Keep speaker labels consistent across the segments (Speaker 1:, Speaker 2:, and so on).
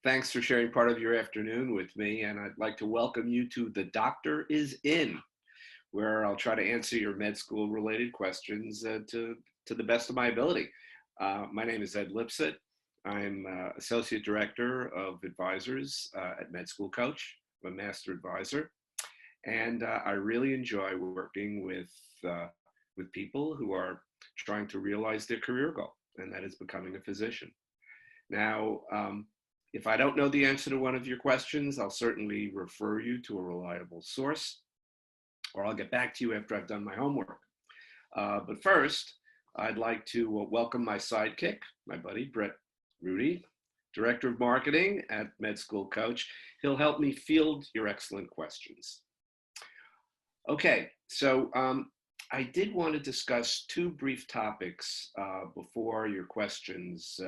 Speaker 1: Thanks for sharing part of your afternoon with me, and I'd like to welcome you to The Doctor is In, where I'll try to answer your med school related questions to the best of my ability. My name is Ed Lipsit. I'm Associate Director of Advisors at MedSchoolCoach. I'm a Master Advisor, and I really enjoy working with people who are trying to realize their career goal, and that is becoming a physician. Now, if I don't know the answer to one of your questions, I'll certainly refer you to a reliable source, or I'll get back to you after I've done my homework. But first, I'd like to welcome my sidekick, my buddy, Brett Rudy, Director of Marketing at MedSchoolCoach. He'll help me field your excellent questions. Okay, so I did want to discuss two brief topics before your questions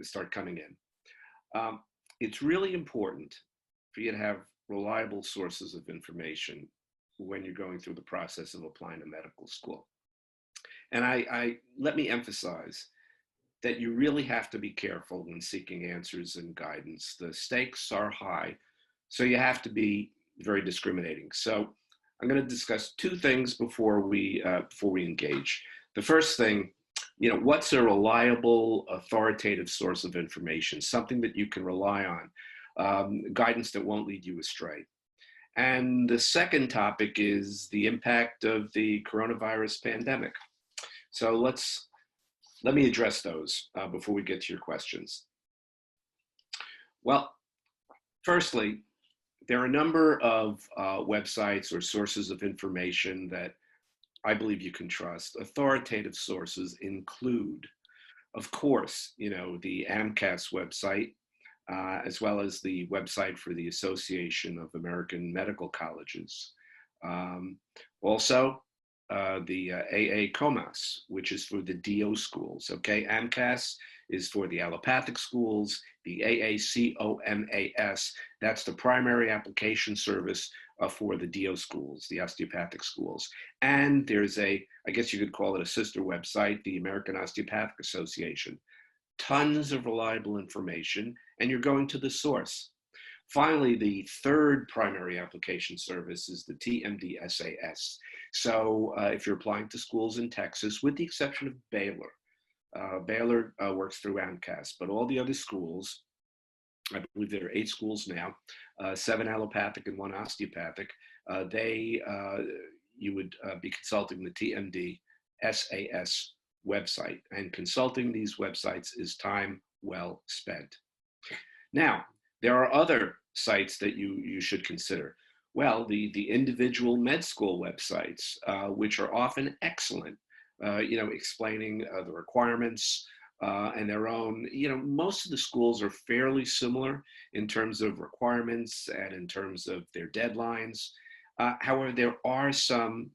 Speaker 1: start coming in. It's really important for you to have reliable sources of information when you're going through the process of applying to medical school. And let me emphasize that you really have to be careful when seeking answers and guidance. The stakes are high, so you have to be very discriminating. So I'm going to discuss two things before we engage. The first thing, what's a reliable, authoritative source of information, something that you can rely on, guidance that won't lead you astray. And the second topic is the impact of the coronavirus pandemic. So let me address those before we get to your questions. Well, firstly, there are a number of websites or sources of information that I believe you can trust. Authoritative sources include, of course, the AMCAS website, as well as the website for the Association of American Medical Colleges. Also, the AA-COMAS, which is for the DO schools, okay? AMCAS is for the allopathic schools, the AACOMAS, that's the primary application service for the DO schools, the osteopathic schools. And there's I guess you could call it a sister website, the American Osteopathic Association. Tons of reliable information, and you're going to the source. Finally, the third primary application service is the TMD-SAS. So if you're applying to schools in Texas, with the exception of Baylor, Baylor works through AMCAS, but all the other schools, I believe there are 8 schools now, 7 allopathic and 1 osteopathic, you would be consulting the TMD-SAS website, and consulting these websites is time well spent. Now, there are other sites that you should consider. Well, the individual med school websites, which are often excellent, explaining the requirements and their own, most of the schools are fairly similar in terms of requirements and in terms of their deadlines. However, there are some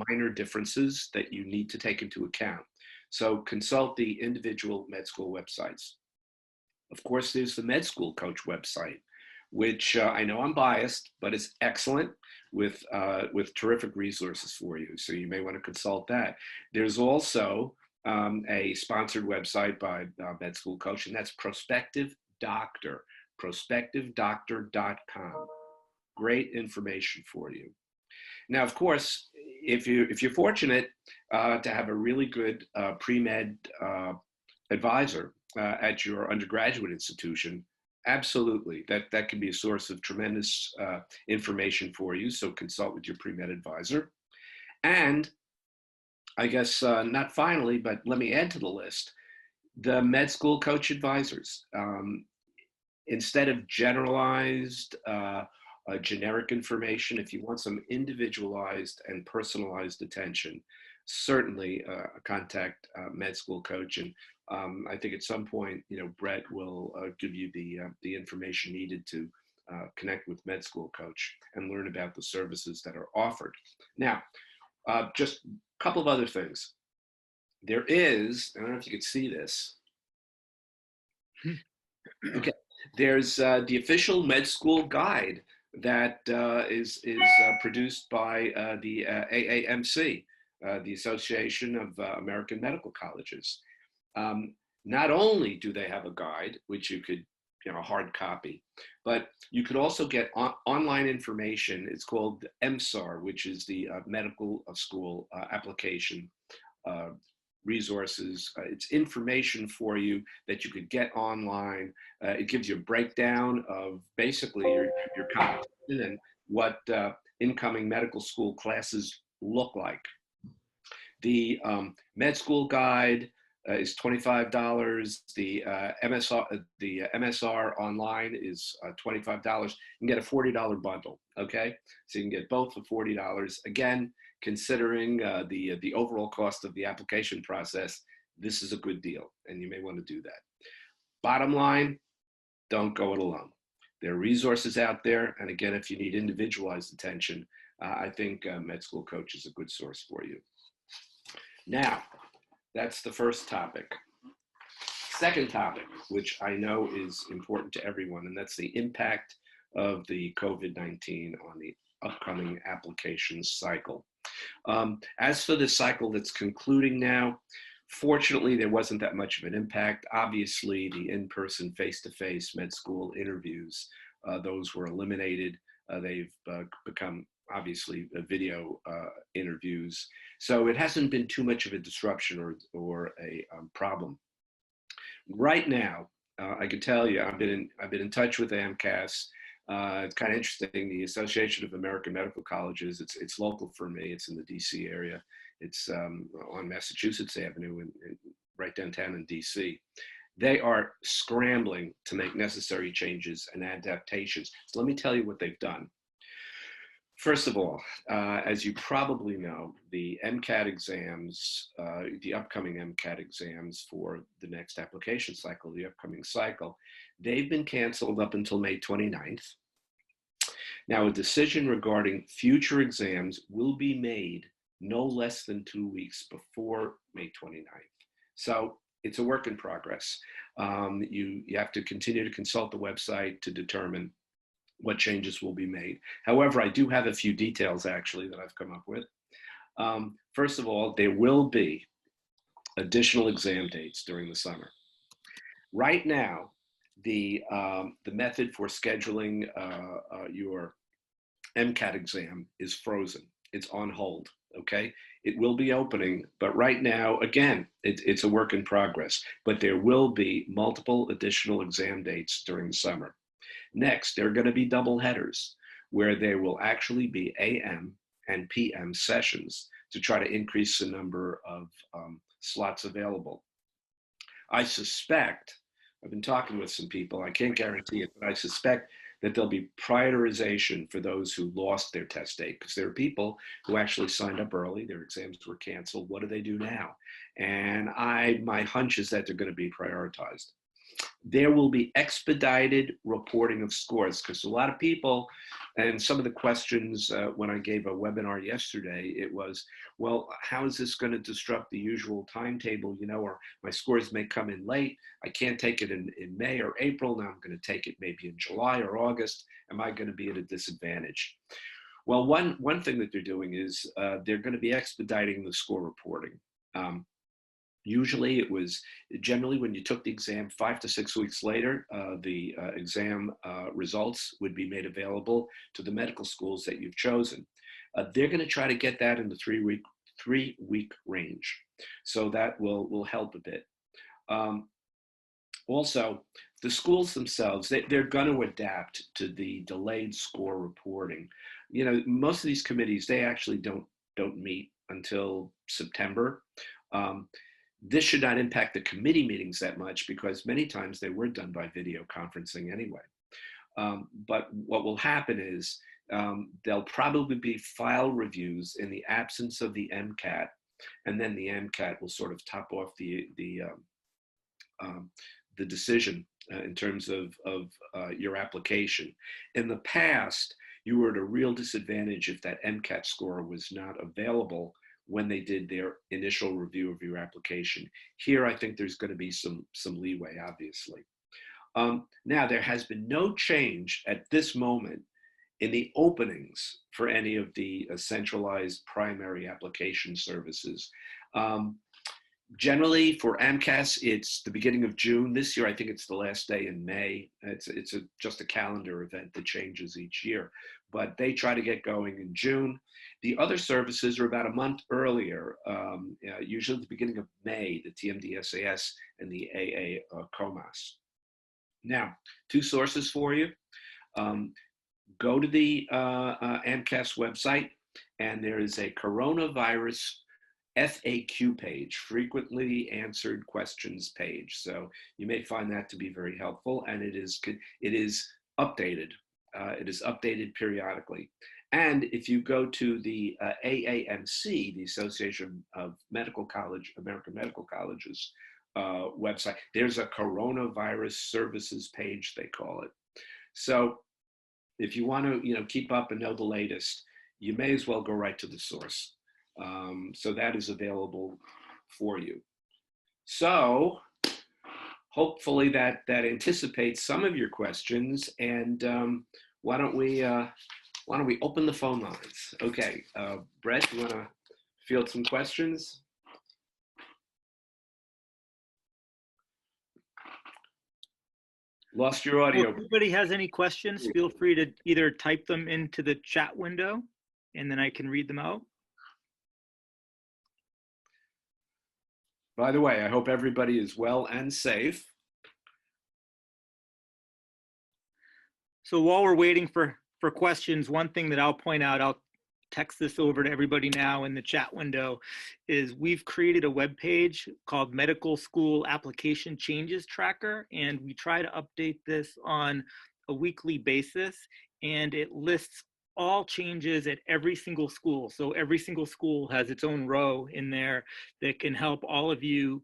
Speaker 1: minor differences that you need to take into account. So consult the individual med school websites. Of course, there's the MedSchoolCoach website, which I know I'm biased, but it's excellent with terrific resources for you. So you may want to consult that. There's also a sponsored website by MedSchoolCoach, and that's Prospective Doctor, prospectivedoctor.com. Great information for you. Now, of course, if you're fortunate to have a really good pre-med advisor at your undergraduate institution, absolutely, that can be a source of tremendous information for you. So consult with your pre-med advisor. And I guess not finally, but let me add to the list, the MedSchoolCoach advisors. Instead of generalized, generic information, if you want some individualized and personalized attention, certainly contact MedSchoolCoach. And I think at some point, Brett will give you the information needed to connect with MedSchoolCoach and learn about the services that are offered. Now, just a couple of other things. There is, I don't know if you can see this. Okay, there's the official med school guide that is produced by the AAMC, the Association of American Medical Colleges. Not only do they have a guide, which you could hard copy. But you could also get online information. It's called MSAR, which is the medical school application resources. It's information for you that you could get online. It gives you a breakdown of basically your competition and what incoming medical school classes look like. The med school guide is $25. The MSR online is $25. You can get a $40 bundle. Okay, so you can get both for $40. Again, considering the overall cost of the application process, this is a good deal, and you may want to do that. Bottom line, don't go it alone. There are resources out there, and again, if you need individualized attention, I think MedSchoolCoach is a good source for you. Now, that's the first topic. Second topic, which I know is important to everyone, and that's the impact of the COVID-19 on the upcoming application cycle. As for the cycle that's concluding now, fortunately, there wasn't that much of an impact. Obviously, the in-person, face-to-face med school interviews, those were eliminated. They've become obviously video interviews. So it hasn't been too much of a disruption or a problem. Right now, I can tell you, I've been in touch with AMCAS. It's kind of interesting. The Association of American Medical Colleges, it's local for me. It's in the DC area. It's on Massachusetts Avenue right downtown in DC. They are scrambling to make necessary changes and adaptations. So let me tell you what they've done. First of all, as you probably know, the MCAT exams, the upcoming MCAT exams for the next application cycle, the upcoming cycle, they've been canceled up until May 29th. Now, a decision regarding future exams will be made no less than 2 weeks before May 29th. So it's a work in progress. You have to continue to consult the website to determine what changes will be made. However, I do have a few details actually that I've come up with. First of all, there will be additional exam dates during the summer. Right now, the method for scheduling your MCAT exam is frozen. It's on hold, okay? It will be opening, but right now, again, it's a work in progress, but there will be multiple additional exam dates during the summer. Next, there are going to be double headers where there will actually be AM and PM sessions to try to increase the number of slots available. I suspect, I've been talking with some people, I can't guarantee it, but I suspect that there'll be prioritization for those who lost their test date, because there are people who actually signed up early, their exams were canceled. What do they do now? And my hunch is that they're going to be prioritized. There will be expedited reporting of scores, because a lot of people, and some of the questions when I gave a webinar yesterday, it was, well, how is this going to disrupt the usual timetable, or my scores may come in late. I can't take it in May or April. Now I'm going to take it maybe in July or August. Am I going to be at a disadvantage? Well, one thing that they're doing is they're going to be expediting the score reporting. Usually it was generally when you took the exam 5 to 6 weeks later, the exam results would be made available to the medical schools that you've chosen. They're going to try to get that in the 3-week range. So that will help a bit. Also, the schools themselves, they're going to adapt to the delayed score reporting. Most of these committees, they actually don't meet until September. This should not impact the committee meetings that much, because many times they were done by video conferencing anyway. But what will happen is there'll probably be file reviews in the absence of the MCAT, and then the MCAT will sort of top off the decision in terms of your application. In the past, you were at a real disadvantage if that MCAT score was not available when they did their initial review of your application. Here, I think there's going to be some leeway, obviously. Now, there has been no change at this moment in the openings for any of the centralized primary application services. Generally, for AMCAS, it's the beginning of June. This year, I think it's the last day in May. It's just a calendar event that changes each year, but they try to get going in June. The other services are about a month earlier, usually the beginning of May, the TMD-SAS and the AA COMAS. Now, two sources for you. Go to the AMCAS website, and there is a coronavirus FAQ page, frequently answered questions page. So you may find that to be very helpful, and it is updated. It is updated periodically. And if you go to the AAMC, the Association of American Medical Colleges website, there's a coronavirus services page, they call it. So if you want to keep up and know the latest, you may as well go right to the source. So that is available for you. So hopefully that anticipates some of your questions, and why don't we open the phone lines? Okay, Brett, you want to field some questions? Lost your audio.
Speaker 2: Well, if anybody has any questions, feel free to either type them into the chat window, and then I can read them out.
Speaker 1: By the way, I hope everybody is well and safe.
Speaker 2: So while we're waiting for questions, one thing that I'll point out, I'll text this over to everybody now in the chat window, is we've created a web page called Medical School Application Changes Tracker, and we try to update this on a weekly basis, and it lists all changes at every single school. So every single school has its own row in there that can help all of you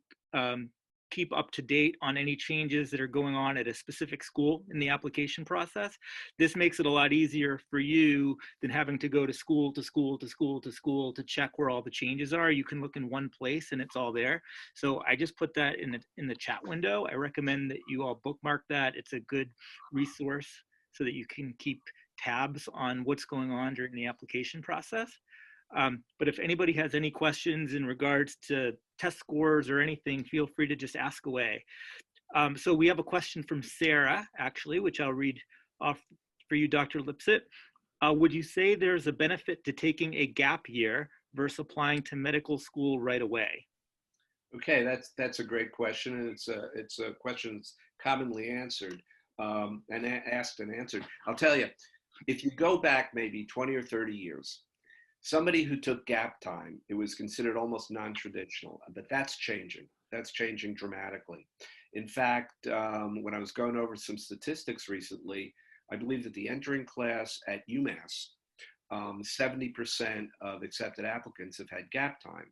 Speaker 2: keep up to date on any changes that are going on at a specific school in the application process. This makes it a lot easier for you than having to go to school to school to school to school to check where all the changes are. You can look in one place and it's all there. So I just put that in the chat window. I recommend that you all bookmark that. It's a good resource so that you can keep tabs on what's going on during the application process. But if anybody has any questions in regards to test scores or anything, feel free to just ask away. So we have a question from Sarah, actually, which I'll read off for you, Dr. Lipsit. Would you say there's a benefit to taking a gap year versus applying to medical school right away?
Speaker 1: Okay, that's a great question, and it's a question that's commonly answered and asked and answered. I'll tell you, if you go back maybe 20 or 30 years, somebody who took gap time, it was considered almost non-traditional, but that's changing. That's changing dramatically. In fact, when I was going over some statistics recently, I believe that the entering class at UMass, 70% of accepted applicants have had gap time.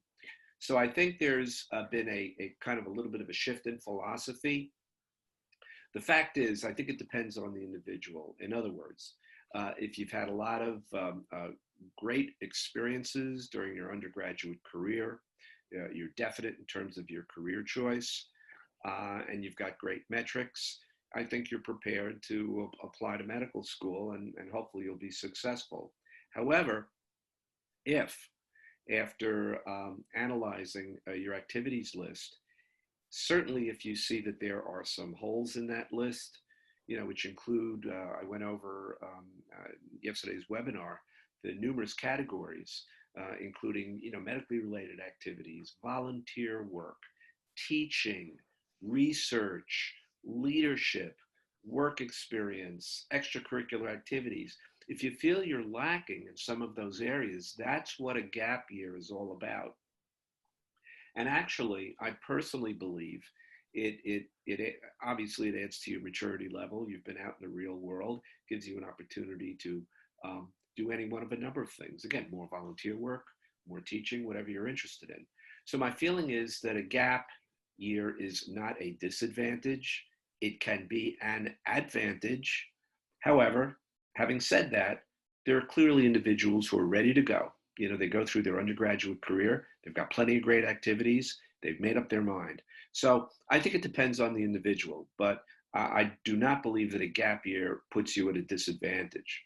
Speaker 1: So I think there's been a kind of a little bit of a shift in philosophy. The fact is, I think it depends on the individual. In other words, if you've had a lot of great experiences during your undergraduate career, you're definite in terms of your career choice, and you've got great metrics, I think you're prepared to apply to medical school, and hopefully you'll be successful. However, if after analyzing your activities list, certainly if you see that there are some holes in that list, which include, I went over yesterday's webinar, the numerous categories, including, medically related activities, volunteer work, teaching, research, leadership, work experience, extracurricular activities. If you feel you're lacking in some of those areas, that's what a gap year is all about. And actually, I personally believe it obviously it adds to your maturity level. You've been out in the real world, gives you an opportunity to do any one of a number of things. Again, more volunteer work, more teaching, whatever you're interested in. So my feeling is that a gap year is not a disadvantage. It can be an advantage. However, having said that, there are clearly individuals who are ready to go. They go through their undergraduate career. They've got plenty of great activities. They've made up their mind. So I think it depends on the individual, but I do not believe that a gap year puts you at a disadvantage.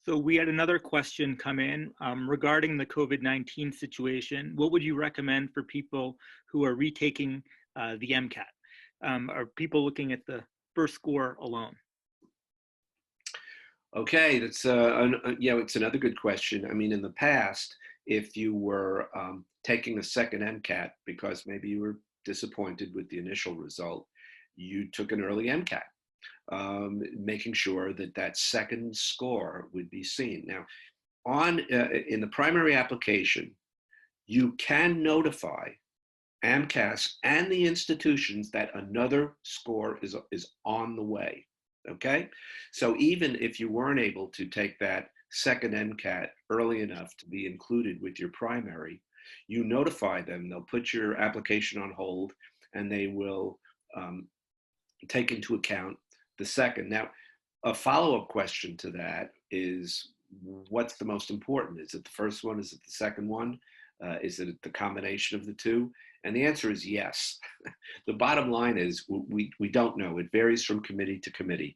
Speaker 2: So we had another question come in regarding the COVID-19 situation. What would you recommend for people who are retaking the MCAT? Are people looking at the first score alone?
Speaker 1: Okay, that's it's another good question. I mean, in the past, if you were taking a second MCAT because maybe you were disappointed with the initial result, you took an early MCAT, making sure that that second score would be seen. Now, in the primary application, you can notify AMCAS and the institutions that another score is on the way. Okay, so even if you weren't able to take that second MCAT early enough to be included with your primary, you notify them. They'll put your application on hold, and they will take into account the second. Now, a follow-up question to that is, what's the most important? Is it the first one? Is it the second one? Is it the combination of the two? And the answer is yes. The bottom line is we don't know. It varies from committee to committee.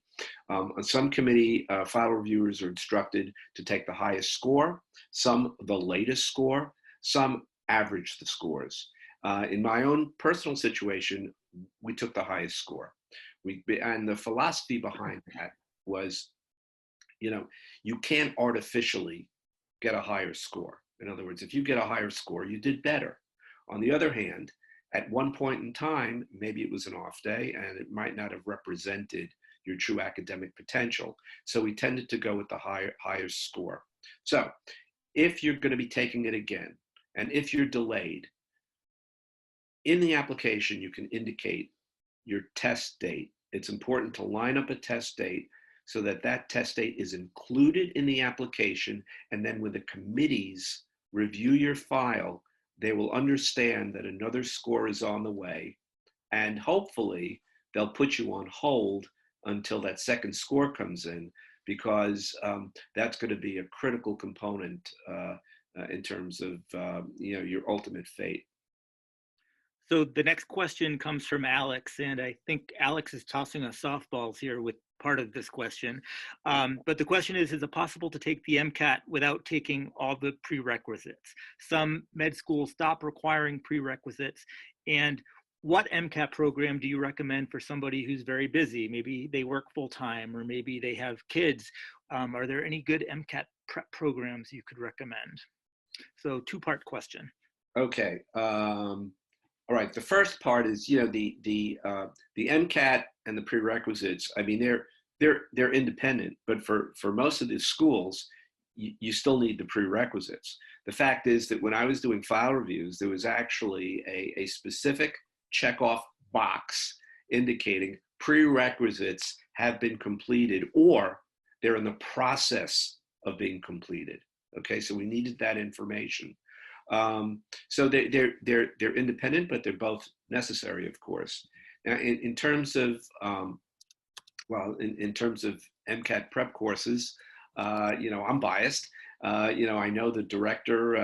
Speaker 1: On some committee, file reviewers are instructed to take the highest score, some the latest score, some average the scores. In my own personal situation, we took the highest score. And the philosophy behind that was, you can't artificially get a higher score. In other words, if you get a higher score, you did better. On the other hand, at one point in time, maybe it was an off day and it might not have represented your true academic potential. So we tended to go with the higher score. So if you're going to be taking it again, and if you're delayed, in the application, you can indicate your test date. It's important to line up a test date so that that test date is included in the application. And then when the committees review your file, they will understand that another score is on the way. And hopefully they'll put you on hold until that second score comes in, because that's going to be a critical component in terms of your ultimate fate.
Speaker 2: So the next question comes from Alex, and I think Alex is tossing us softballs here with part of this question. But the question is it possible to take the MCAT without taking all the prerequisites? Some med schools stop requiring prerequisites. And what MCAT program do you recommend for somebody who's very busy? Maybe they work full time, or maybe they have kids. Are there any good MCAT prep programs you could recommend? So two-part question.
Speaker 1: Okay. All right. The first part is, the MCAT and the prerequisites. I mean, they're independent, but for most of the schools, you still need the prerequisites. The fact is that when I was doing file reviews, there was actually a specific checkoff box indicating prerequisites have been completed or they're in the process of being completed. Okay, so we needed that information. So they're independent, but they're both necessary, of course. Now, in terms of in terms of MCAT prep courses, I'm biased. I know the director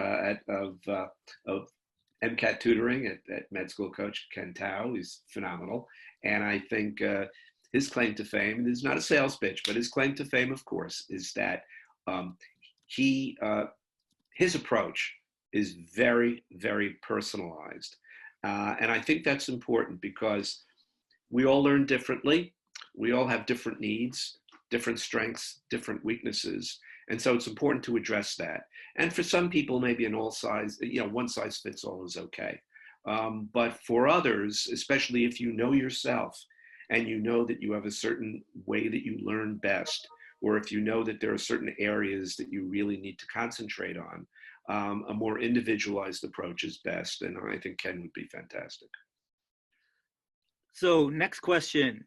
Speaker 1: of MCAT tutoring at MedSchoolCoach, Ken Tao, is phenomenal, and I think his claim to fame, and it's not a sales pitch, but his claim to fame, of course, is that his approach is very, very personalized. And I think that's important because we all learn differently. We all have different needs, different strengths, different weaknesses. And so it's important to address that. And for some people, maybe an all size, one size fits all is okay. But for others, especially if you know yourself and you know that you have a certain way that you learn best, or if you know that there are certain areas that you really need to concentrate on, a more individualized approach is best. And I think Ken would be fantastic.
Speaker 2: So next question.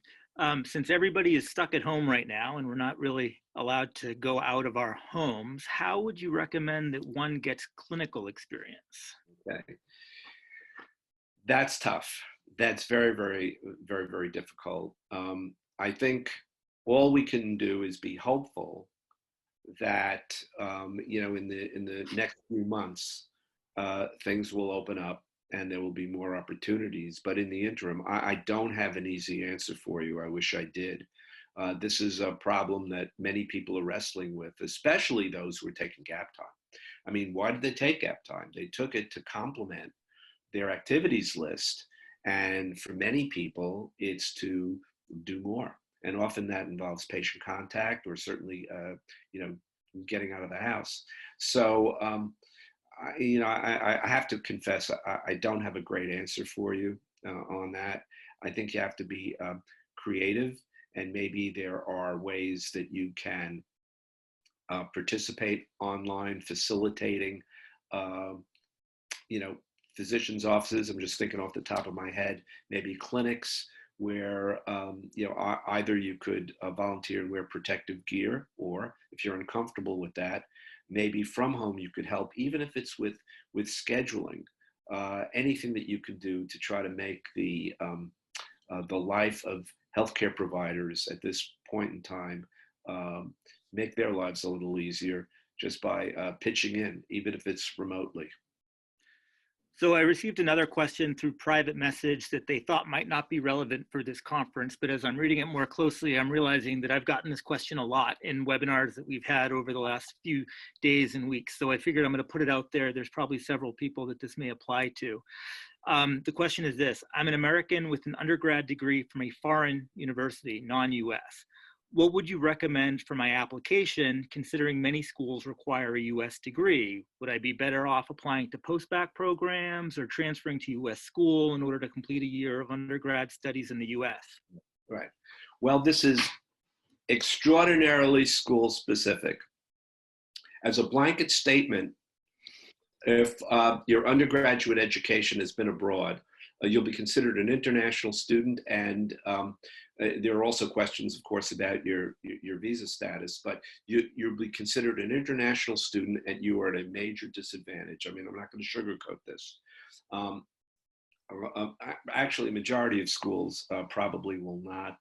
Speaker 2: Since everybody is stuck at home right now and we're not really allowed to go out of our homes, how would you recommend that one gets clinical experience?
Speaker 1: Okay. That's tough. That's very, very, very, very difficult. I think all we can do is be hopeful that in the next few months things will open up and there will be more opportunities. But in the interim, I don't have an easy answer for you. I wish I did. This is a problem that many people are wrestling with, especially those who are taking gap time. I mean, why did they take gap time? They took it to complement their activities list. And for many people, it's to do more. And often that involves patient contact or certainly, getting out of the house. So, I have to confess, I don't have a great answer for you on that. I think you have to be creative, and maybe there are ways that you can participate online, facilitating, uh, physicians' offices. I'm just thinking off the top of my head, maybe clinics where, either you could volunteer and wear protective gear, or if you're uncomfortable with that, maybe from home you could help, even if it's with scheduling, anything that you can do to try to make the life of healthcare providers at this point in time, make their lives a little easier just by pitching in, even if it's remotely.
Speaker 2: So I received another question through private message that they thought might not be relevant for this conference, but as I'm reading it more closely, I'm realizing that I've gotten this question a lot in webinars that we've had over the last few days and weeks. So I figured I'm going to put it out there. There's probably several people that this may apply to. The question is this: I'm an American with an undergrad degree from a foreign university, non-US. What would you recommend for my application, considering many schools require a US degree? Would I be better off applying to postbac programs or transferring to US school in order to complete a year of undergrad studies in the US?
Speaker 1: Right. Well, this is extraordinarily school specific. As a blanket statement, if your undergraduate education has been abroad, you'll be considered an international student, and there are also questions, of course, about your visa status, but you'll be considered an international student and you are at a major disadvantage. I mean, I'm not going to sugarcoat this. Actually, a majority of schools probably will not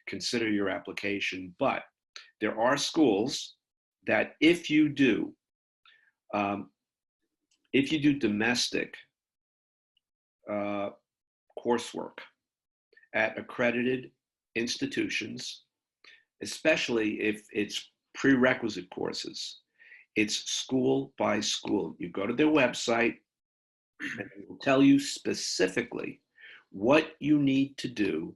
Speaker 1: consider your application, but there are schools that if you do domestic coursework at accredited institutions, especially if it's prerequisite courses, it's school by school. You go to their website and it will tell you specifically what you need to do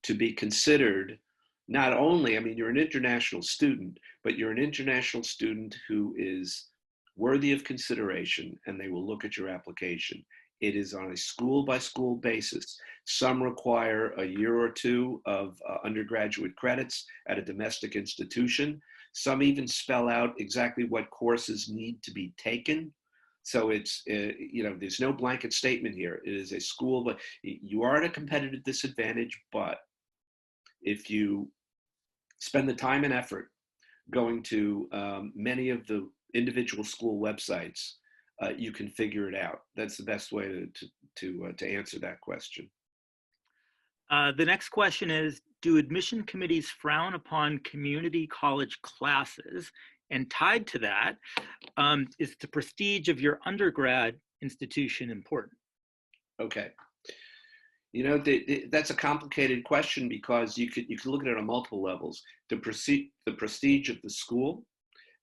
Speaker 1: to be considered. Not only, I mean, you're an international student, but you're an international student who is worthy of consideration, and they will look at your application. It is on a school by school basis. Some require a year or two of undergraduate credits at a domestic institution. Some even spell out exactly what courses need to be taken. So it's, there's no blanket statement here. It is a school, but you are at a competitive disadvantage. But if you spend the time and effort going to many of the individual school websites, you can figure it out. That's the best way to answer that question.
Speaker 2: The next question is, do admission committees frown upon community college classes? And tied to that, is the prestige of your undergrad institution important?
Speaker 1: Okay. That's a complicated question because you could look at it on multiple levels. The prestige of the school,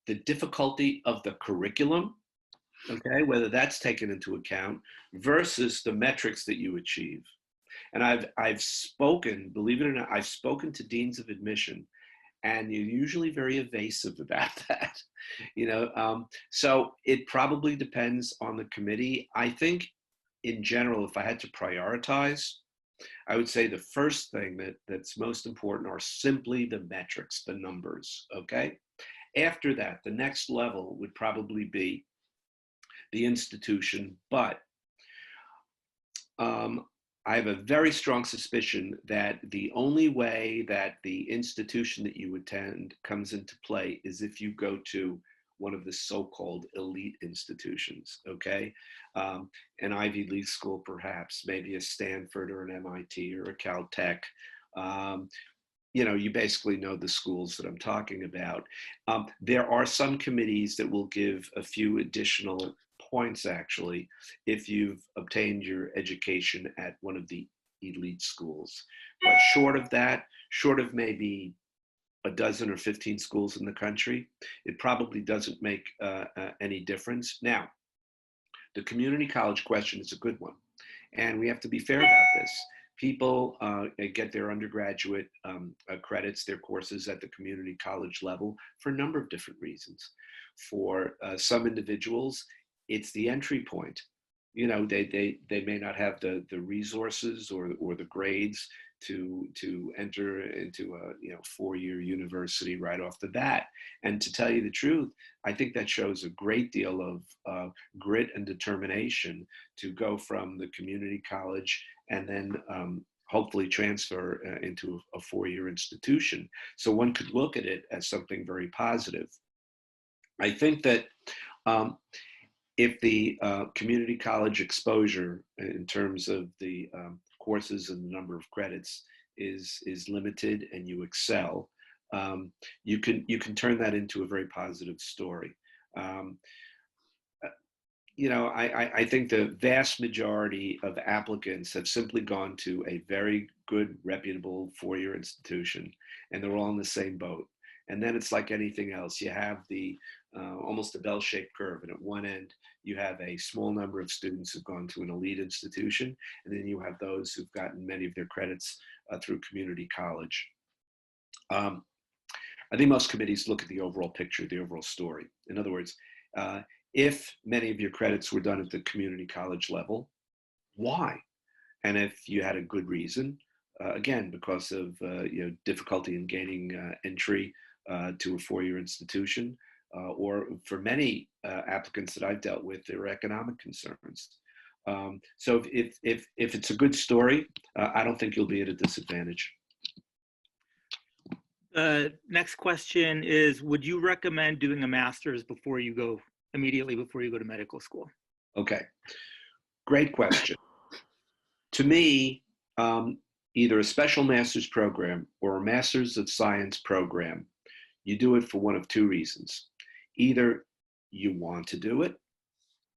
Speaker 1: the difficulty of the curriculum, okay, whether that's taken into account, versus the metrics that you achieve. And I've spoken, believe it or not, I've spoken to deans of admission, and you're usually very evasive about that. So it probably depends on the committee. I think in general, if I had to prioritize, I would say the first thing that's most important are simply the metrics, the numbers, okay? After that, the next level would probably be the institution, but I have a very strong suspicion that the only way that the institution that you attend comes into play is if you go to one of the so-called elite institutions, okay? An Ivy League school, perhaps, maybe a Stanford or an MIT or a Caltech. You basically know the schools that I'm talking about. There are some committees that will give a few additional points, actually, if you've obtained your education at one of the elite schools. But short of that, short of maybe a dozen or 15 schools in the country, it probably doesn't make any difference. Now, the community college question is a good one. And we have to be fair about this. People get their undergraduate credits, their courses at the community college level for a number of different reasons. For some individuals, it's the entry point. You know, they may not have the resources or the grades to enter into a 4-year university right off the bat. And to tell you the truth, I think that shows a great deal of grit and determination to go from the community college and then hopefully transfer into a 4-year institution. So one could look at it as something very positive. I think that if the community college exposure in terms of the courses and the number of credits is limited and you excel, you can turn that into a very positive story. I think the vast majority of applicants have simply gone to a very good, reputable 4-year institution, and they're all in the same boat. And then it's like anything else. You have the almost a bell-shaped curve, and at one end you have a small number of students who've gone to an elite institution, and then you have those who've gotten many of their credits through community college. I think most committees look at the overall picture, the overall story. In other words, if many of your credits were done at the community college level, why? And if you had a good reason, again, because of difficulty in gaining entry to a 4-year institution, or for many applicants that I've dealt with, there are economic concerns. So if it's a good story, I don't think you'll be at a disadvantage.
Speaker 2: Next question is, would you recommend doing a master's immediately before you go to medical school?
Speaker 1: Okay, great question. To me, either a special master's program or a master's of science program, you do it for one of two reasons. Either you want to do it,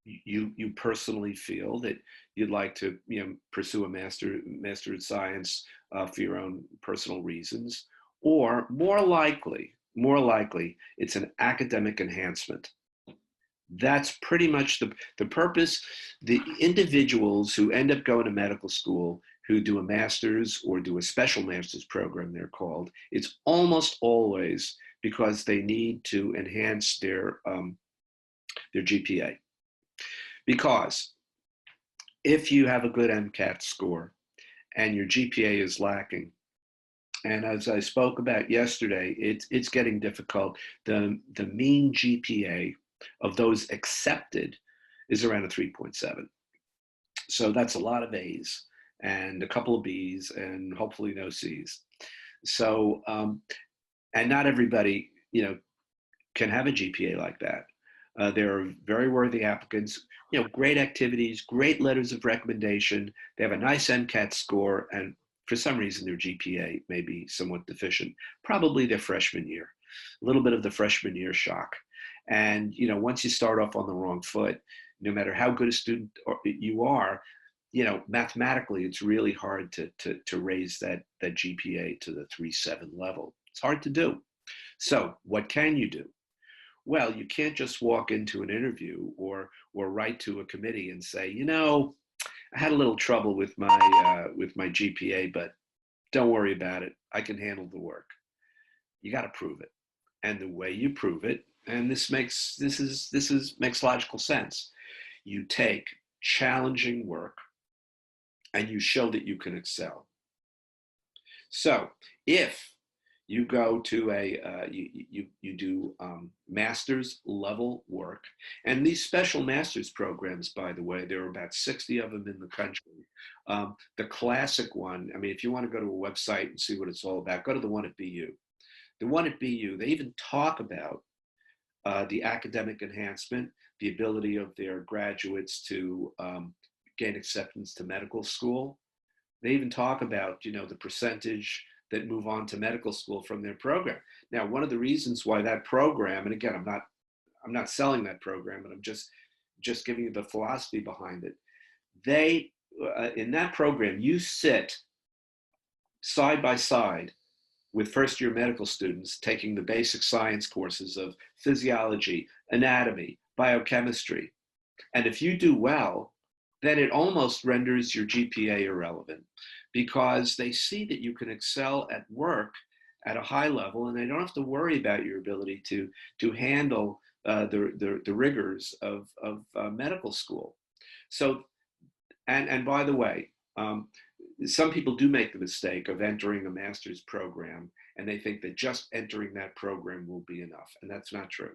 Speaker 1: you personally feel that you'd like to pursue a master of science for your own personal reasons, or more likely, it's an academic enhancement. That's pretty much the purpose. The individuals who end up going to medical school who do a master's or do a special master's program, they're called, it's almost always because they need to enhance their GPA. Because if you have a good MCAT score and your GPA is lacking, and as I spoke about yesterday, it's getting difficult. The mean GPA of those accepted is around a 3.7. So that's a lot of A's and a couple of B's and hopefully no C's. So, and not everybody, can have a GPA like that. There are very worthy applicants, great activities, great letters of recommendation. They have a nice MCAT score, and for some reason their GPA may be somewhat deficient. Probably their freshman year, a little bit of the freshman year shock. And once you start off on the wrong foot, no matter how good a student you are, mathematically it's really hard to raise that GPA to the 3.7 level. It's hard to do. So what can you do? Well, you can't just walk into an interview or write to a committee and say, I had a little trouble with my GPA, but don't worry about it. I can handle the work. You got to prove it, and the way you prove it, and this makes logical sense. You take challenging work, and you show that you can excel. So if you go to you do master's level work, and these special master's programs, by the way, there are about 60 of them in the country. The classic one, if you want to go to a website and see what it's all about, go to the one at BU. The one at BU, they even talk about the academic enhancement, the ability of their graduates to gain acceptance to medical school. They even talk about, the percentage that move on to medical school from their program. Now, one of the reasons why that program, and again, I'm not selling that program, but I'm just giving you the philosophy behind it. In that program, you sit side by side with first-year medical students taking the basic science courses of physiology, anatomy, biochemistry. And if you do well, then it almost renders your GPA irrelevant because they see that you can excel at work at a high level and they don't have to worry about your ability to handle the rigors of medical school. So, and by the way, some people do make the mistake of entering a master's program and they think that just entering that program will be enough. And that's not true,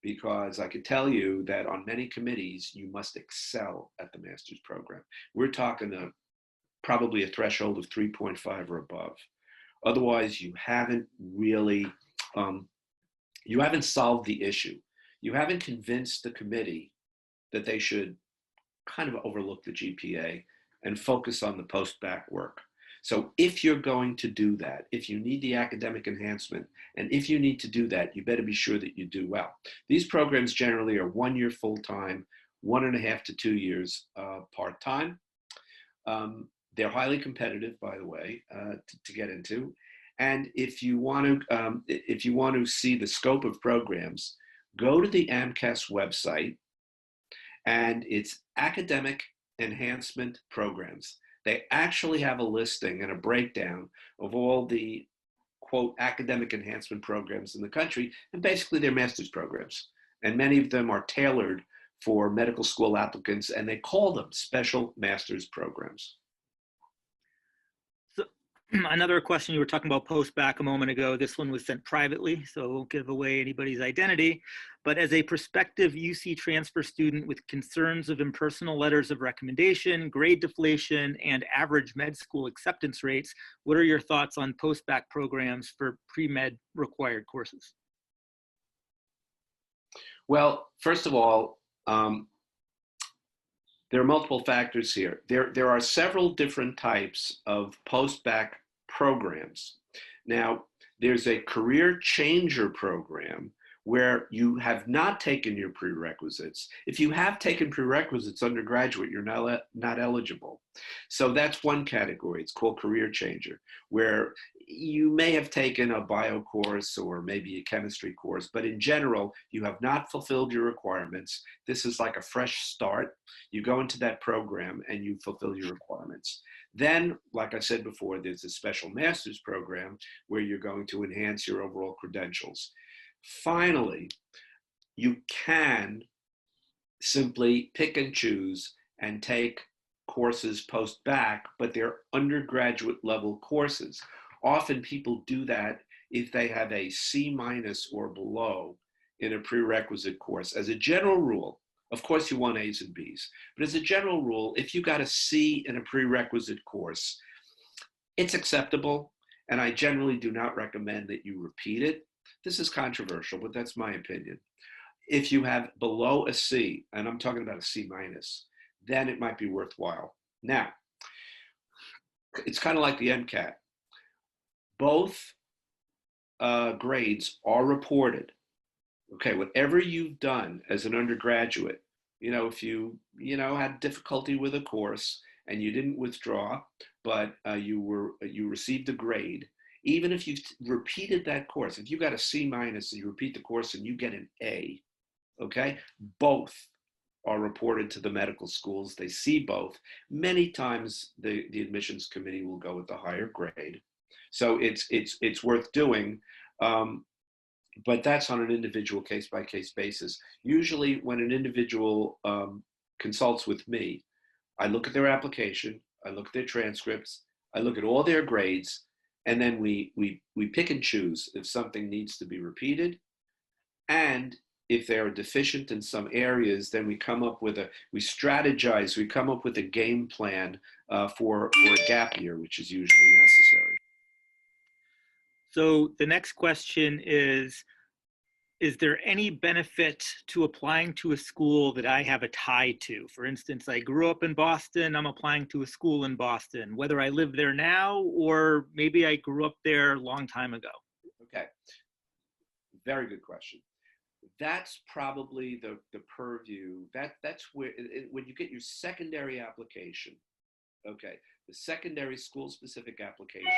Speaker 1: because I can tell you that on many committees, you must excel at the master's program. We're talking probably a threshold of 3.5 or above. Otherwise, you haven't really, you haven't solved the issue. You haven't convinced the committee that they should kind of overlook the GPA and focus on the postbac work. So if you're going to do that, if you need the academic enhancement, and if you need to do that, you better be sure that you do well. These programs generally are 1 year full-time, 1.5 to 2 years part-time. They're highly competitive, by the way, to get into. And if you want to see the scope of programs, go to the AMCAS website, and it's academic enhancement programs. They actually have a listing and a breakdown of all the, quote, academic enhancement programs in the country, and basically they're master's programs. And many of them are tailored for medical school applicants, and they call them special master's programs.
Speaker 2: So another question, you were talking about postbac a moment ago. This one was sent privately, so I won't give away anybody's identity. But as a prospective UC transfer student with concerns of impersonal letters of recommendation, grade deflation, and average med school acceptance rates, what are your thoughts on postbac programs for pre-med required courses?
Speaker 1: Well, first of all, there are multiple factors here. There are several different types of postbac programs. Now, there's a career changer program where you have not taken your prerequisites. If you have taken prerequisites undergraduate, you're not eligible. So that's one category. It's called career changer, where you may have taken a bio course or maybe a chemistry course, but in general, you have not fulfilled your requirements. This is like a fresh start. You go into that program and you fulfill your requirements. Then, like I said before, there's a special master's program where you're going to enhance your overall credentials. Finally, you can simply pick and choose and take courses post-bac, but they're undergraduate level courses. Often people do that if they have a C- or below in a prerequisite course. As a general rule, of course you want A's and B's, but as a general rule, if you got a C in a prerequisite course, it's acceptable, and I generally do not recommend that you repeat it. This is controversial, but that's my opinion. If you have below a C, and I'm talking about a C-, then it might be worthwhile. Now, it's kind of like the MCAT. Both grades are reported. Okay, whatever you've done as an undergraduate, if you, had difficulty with a course and you didn't withdraw, but you received a grade, even if you've repeated that course, if you got a C- and you repeat the course and you get an A, okay, both are reported to the medical schools. They see both. Many times the admissions committee will go with the higher grade. So it's worth doing, but that's on an individual case-by-case basis. Usually when an individual consults with me, I look at their application, I look at their transcripts, I look at all their grades, and then we pick and choose if something needs to be repeated. And if they're deficient in some areas, then we strategize, we come up with a game plan for a gap year, which is usually necessary.
Speaker 2: So the next question is there any benefit to applying to a school that I have a tie to? For instance, I grew up in Boston, I'm applying to a school in Boston, whether I live there now or maybe I grew up there a long time ago.
Speaker 1: Okay, very good question. That's probably the purview. That's where, when you get your secondary application, okay, the secondary school-specific applications,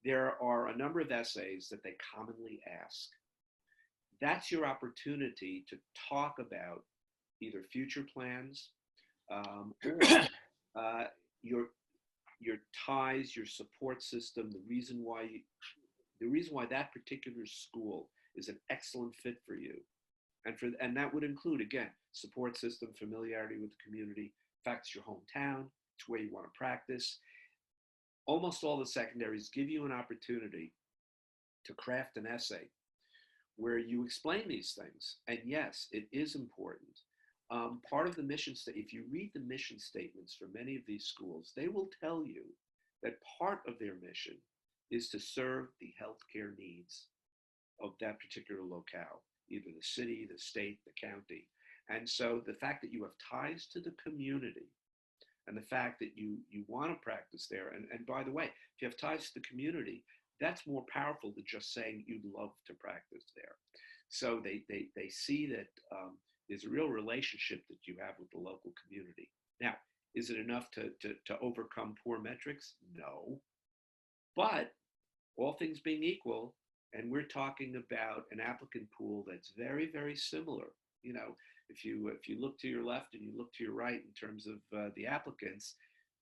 Speaker 1: there are a number of essays that they commonly ask. That's your opportunity to talk about either future plans or uh, your your ties, your support system, the reason why that particular school is an excellent fit for you. And that would include, again, support system, familiarity with the community, in fact, it's your hometown, it's where you want to practice. Almost all the secondaries give you an opportunity to craft an essay where you explain these things. And yes, it is important. Part of the mission statement, if you read the mission statements for many of these schools, they will tell you that part of their mission is to serve the healthcare needs of that particular locale, either the city, the state, the county. And so the fact that you have ties to the community and the fact that you want to practice there, and by the way, if you have ties to the community, that's more powerful than just saying you'd love to practice there. So they see that there's a real relationship that you have with the local community. Now, is it enough to overcome poor metrics? No. But all things being equal, and we're talking about an applicant pool that's very, very similar. You know, if you look to your left and you look to your right in terms of the applicants,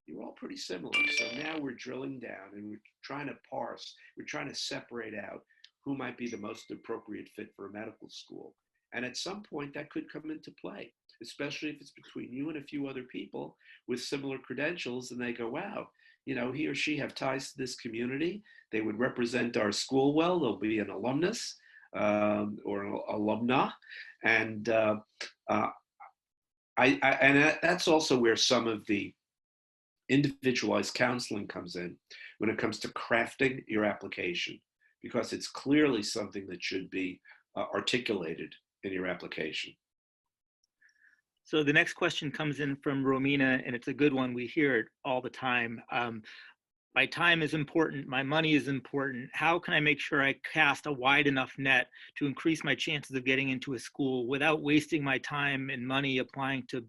Speaker 1: you're all pretty similar. So now we're drilling down and we're trying to parse, we're trying to separate out who might be the most appropriate fit for a medical school. And at some point that could come into play, especially if it's between you and a few other people with similar credentials, and they go, wow, you know, he or she have ties to this community. They would represent our school well. They'll be an alumnus or an alumna. And that's also where some of the individualized counseling comes in when it comes to crafting your application, because it's clearly something that should be articulated in your application.
Speaker 2: So the next question comes in from Romina, and it's a good one. We hear it all the time. My time is important. My money is important. How can I make sure I cast a wide enough net to increase my chances of getting into a school without wasting my time and money applying to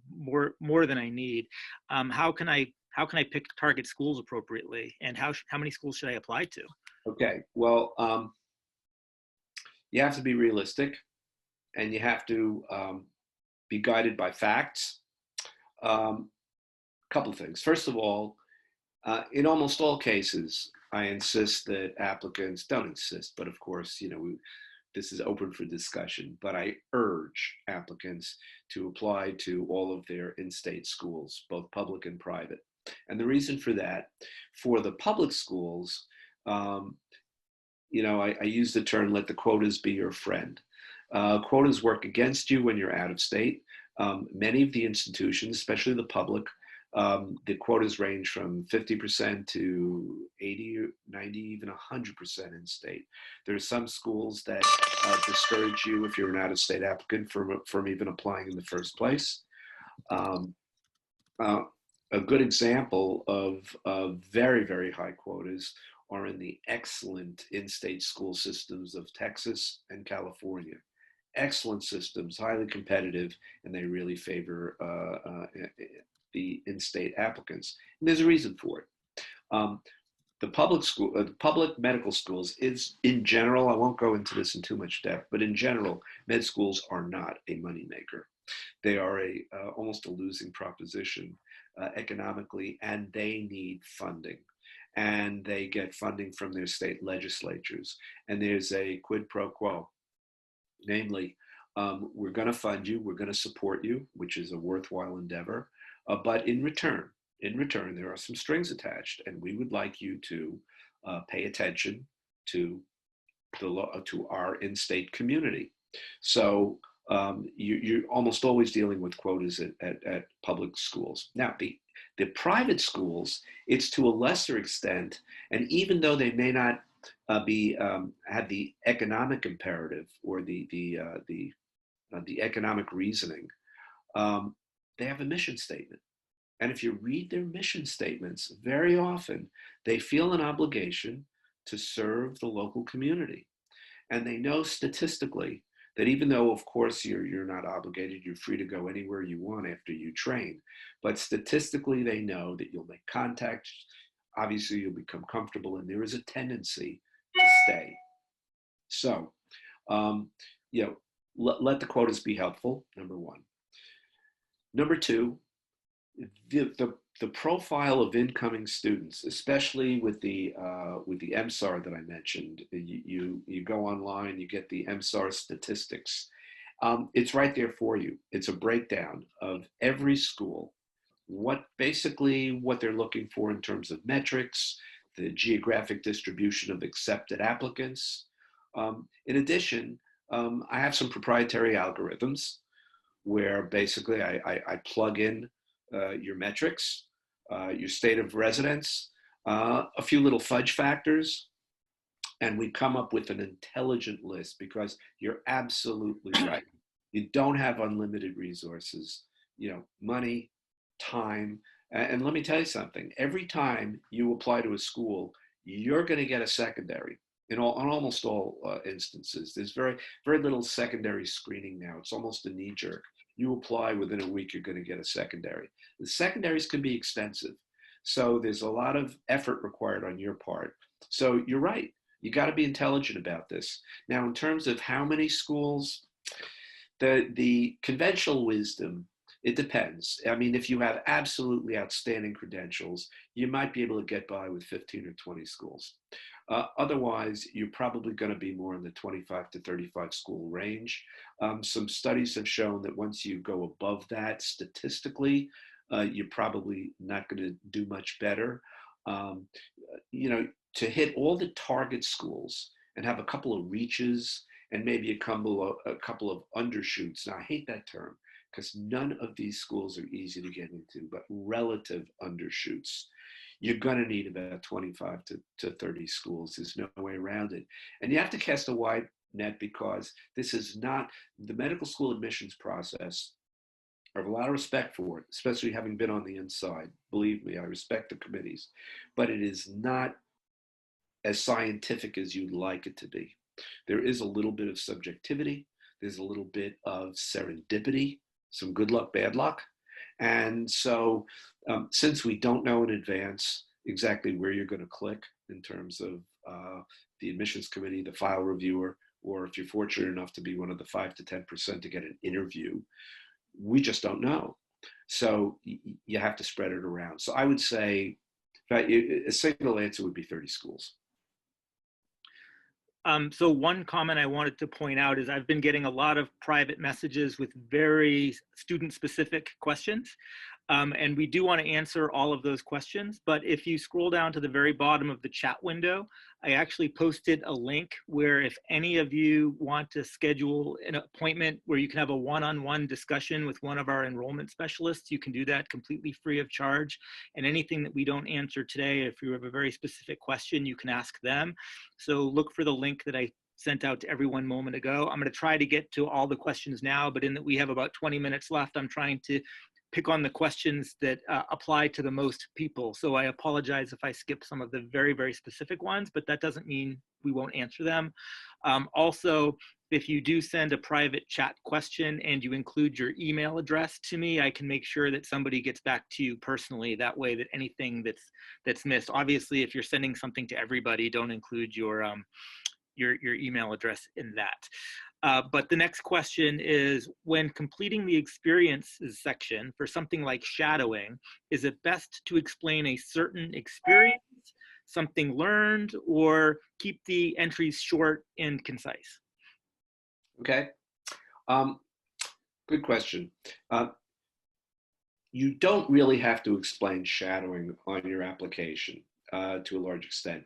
Speaker 2: more than I need? How can I pick target schools appropriately, and how many schools should I apply to?
Speaker 1: Okay, well, you have to be realistic, and you have to be guided by facts. A couple of things. First of all, in almost all cases, I insist that applicants, don't insist, but of course, you know, this is open for discussion, but I urge applicants to apply to all of their in-state schools, both public and private. And the reason for that, for the public schools, you know, I use the term, let the quotas be your friend. Quotas work against you when you're out of state. Many of the institutions, especially the public, the quotas range from 50% to 80, 90, even 100% in state. There are some schools that discourage you if you're an out-of-state applicant from even applying in the first place. A good example of very, very high quotas are in the excellent in-state school systems of Texas and California. Excellent systems, highly competitive, and they really favor the in-state applicants. And there's a reason for it. The public medical schools is, in general, I won't go into this in too much depth, but in general, med schools are not a moneymaker. They are almost a losing proposition economically, and they need funding. And they get funding from their state legislatures. And there's a quid pro quo. Namely, we're going to fund you, we're going to support you, which is a worthwhile endeavor. But in return, there are some strings attached, and we would like you to pay attention to our in-state community. So you're almost always dealing with quotas at public schools. Now, the private schools, it's to a lesser extent, and even though they may not have the economic imperative or the economic reasoning, they have a mission statement. And if you read their mission statements, very often they feel an obligation to serve the local community. And they know statistically that even though, of course, you're not obligated, you're free to go anywhere you want after you train, but statistically they know that you'll make contact obviously you'll become comfortable and there is a tendency to stay. So, you know, let the quotas be helpful, number one. Number two, the profile of incoming students, especially with the MSAR that I mentioned, you go online, you get the MSAR statistics. It's right there for you. It's a breakdown of every school, what they're looking for in terms of metrics, the geographic distribution of accepted applicants. In addition, I have some proprietary algorithms where basically I plug in your metrics, your state of residence, a few little fudge factors, and we come up with an intelligent list because you're absolutely right. You don't have unlimited resources, money, time. And let me tell you something, every time you apply to a school, you're going to get a secondary on almost all instances. There's very, very little secondary screening now. It's almost a knee jerk. You apply within a week, you're going to get a secondary. The secondaries can be extensive. So there's a lot of effort required on your part. So you're right. You got to be intelligent about this. Now, in terms of how many schools, the conventional wisdom, it depends. I mean, if you have absolutely outstanding credentials, you might be able to get by with 15 or 20 schools. Otherwise, you're probably going to be more in the 25 to 35 school range. Some studies have shown that once you go above that statistically, you're probably not going to do much better. To hit all the target schools and have a couple of reaches and maybe a couple of undershoots. Now, I hate that term because none of these schools are easy to get into, but relative undershoots. You're going to need about 25 to 30 schools. There's no way around it. And you have to cast a wide net because this is not the medical school admissions process. I have a lot of respect for it, especially having been on the inside. Believe me, I respect the committees, but it is not as scientific as you'd like it to be. There is a little bit of subjectivity. There's a little bit of serendipity, some good luck, bad luck. And so since we don't know in advance exactly where you're going to click in terms of the admissions committee, the file reviewer, or if you're fortunate enough to be one of the 5 to 10% to get an interview, we just don't know. So you have to spread it around. So I would say a single answer would be 30 schools.
Speaker 2: So one comment I wanted to point out is I've been getting a lot of private messages with very student-specific questions. And we do want to answer all of those questions. But if you scroll down to the very bottom of the chat window, I actually posted a link where if any of you want to schedule an appointment where you can have a one-on-one discussion with one of our enrollment specialists, you can do that completely free of charge. And anything that we don't answer today, if you have a very specific question, you can ask them. So look for the link that I sent out to everyone a moment ago. I'm going to try to get to all the questions now, but in that we have about 20 minutes left, I'm trying to pick on the questions that apply to the most people. So I apologize if I skip some of the very, very specific ones, but that doesn't mean we won't answer them. Also, if you do send a private chat question and you include your email address to me, I can make sure that somebody gets back to you personally. That way that anything that's missed, obviously, if you're sending something to everybody, don't include your email address in that. But the next question is, when completing the experiences section for something like shadowing, is it best to explain a certain experience, something learned, or keep the entries short and concise?
Speaker 1: Okay. Good question. You don't really have to explain shadowing on your application to a large extent.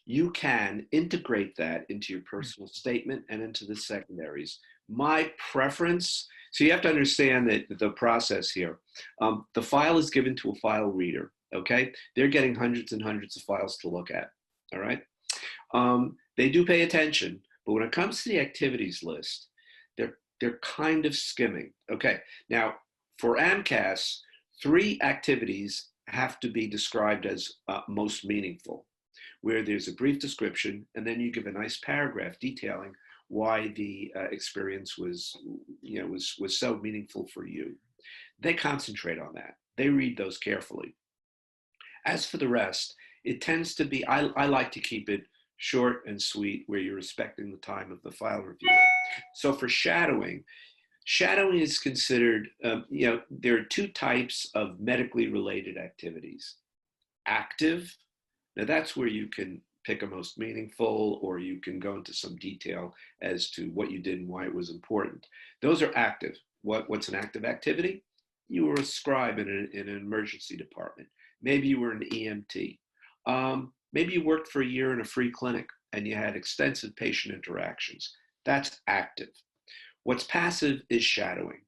Speaker 1: You can integrate that into your personal statement and into the secondaries. My preference, so you have to understand that the process here, the file is given to a file reader, okay? They're getting hundreds and hundreds of files to look at, all right? They do pay attention, but when it comes to the activities list, they're kind of skimming, okay? Now, for AMCAS, 3 activities have to be described as most meaningful, where there's a brief description, and then you give a nice paragraph detailing why the experience was so meaningful for you. They concentrate on that. They read those carefully. As for the rest, it tends to be, I like to keep it short and sweet where you're respecting the time of the file reviewer. So for shadowing, shadowing is considered, there are two types of medically related activities. Active, now that's where you can pick a most meaningful, or you can go into some detail as to what you did and why it was important. Those are active. What's an active activity? You were a scribe in an emergency department. Maybe you were an EMT. Maybe you worked for a year in a free clinic and you had extensive patient interactions. That's active. What's passive is shadowing.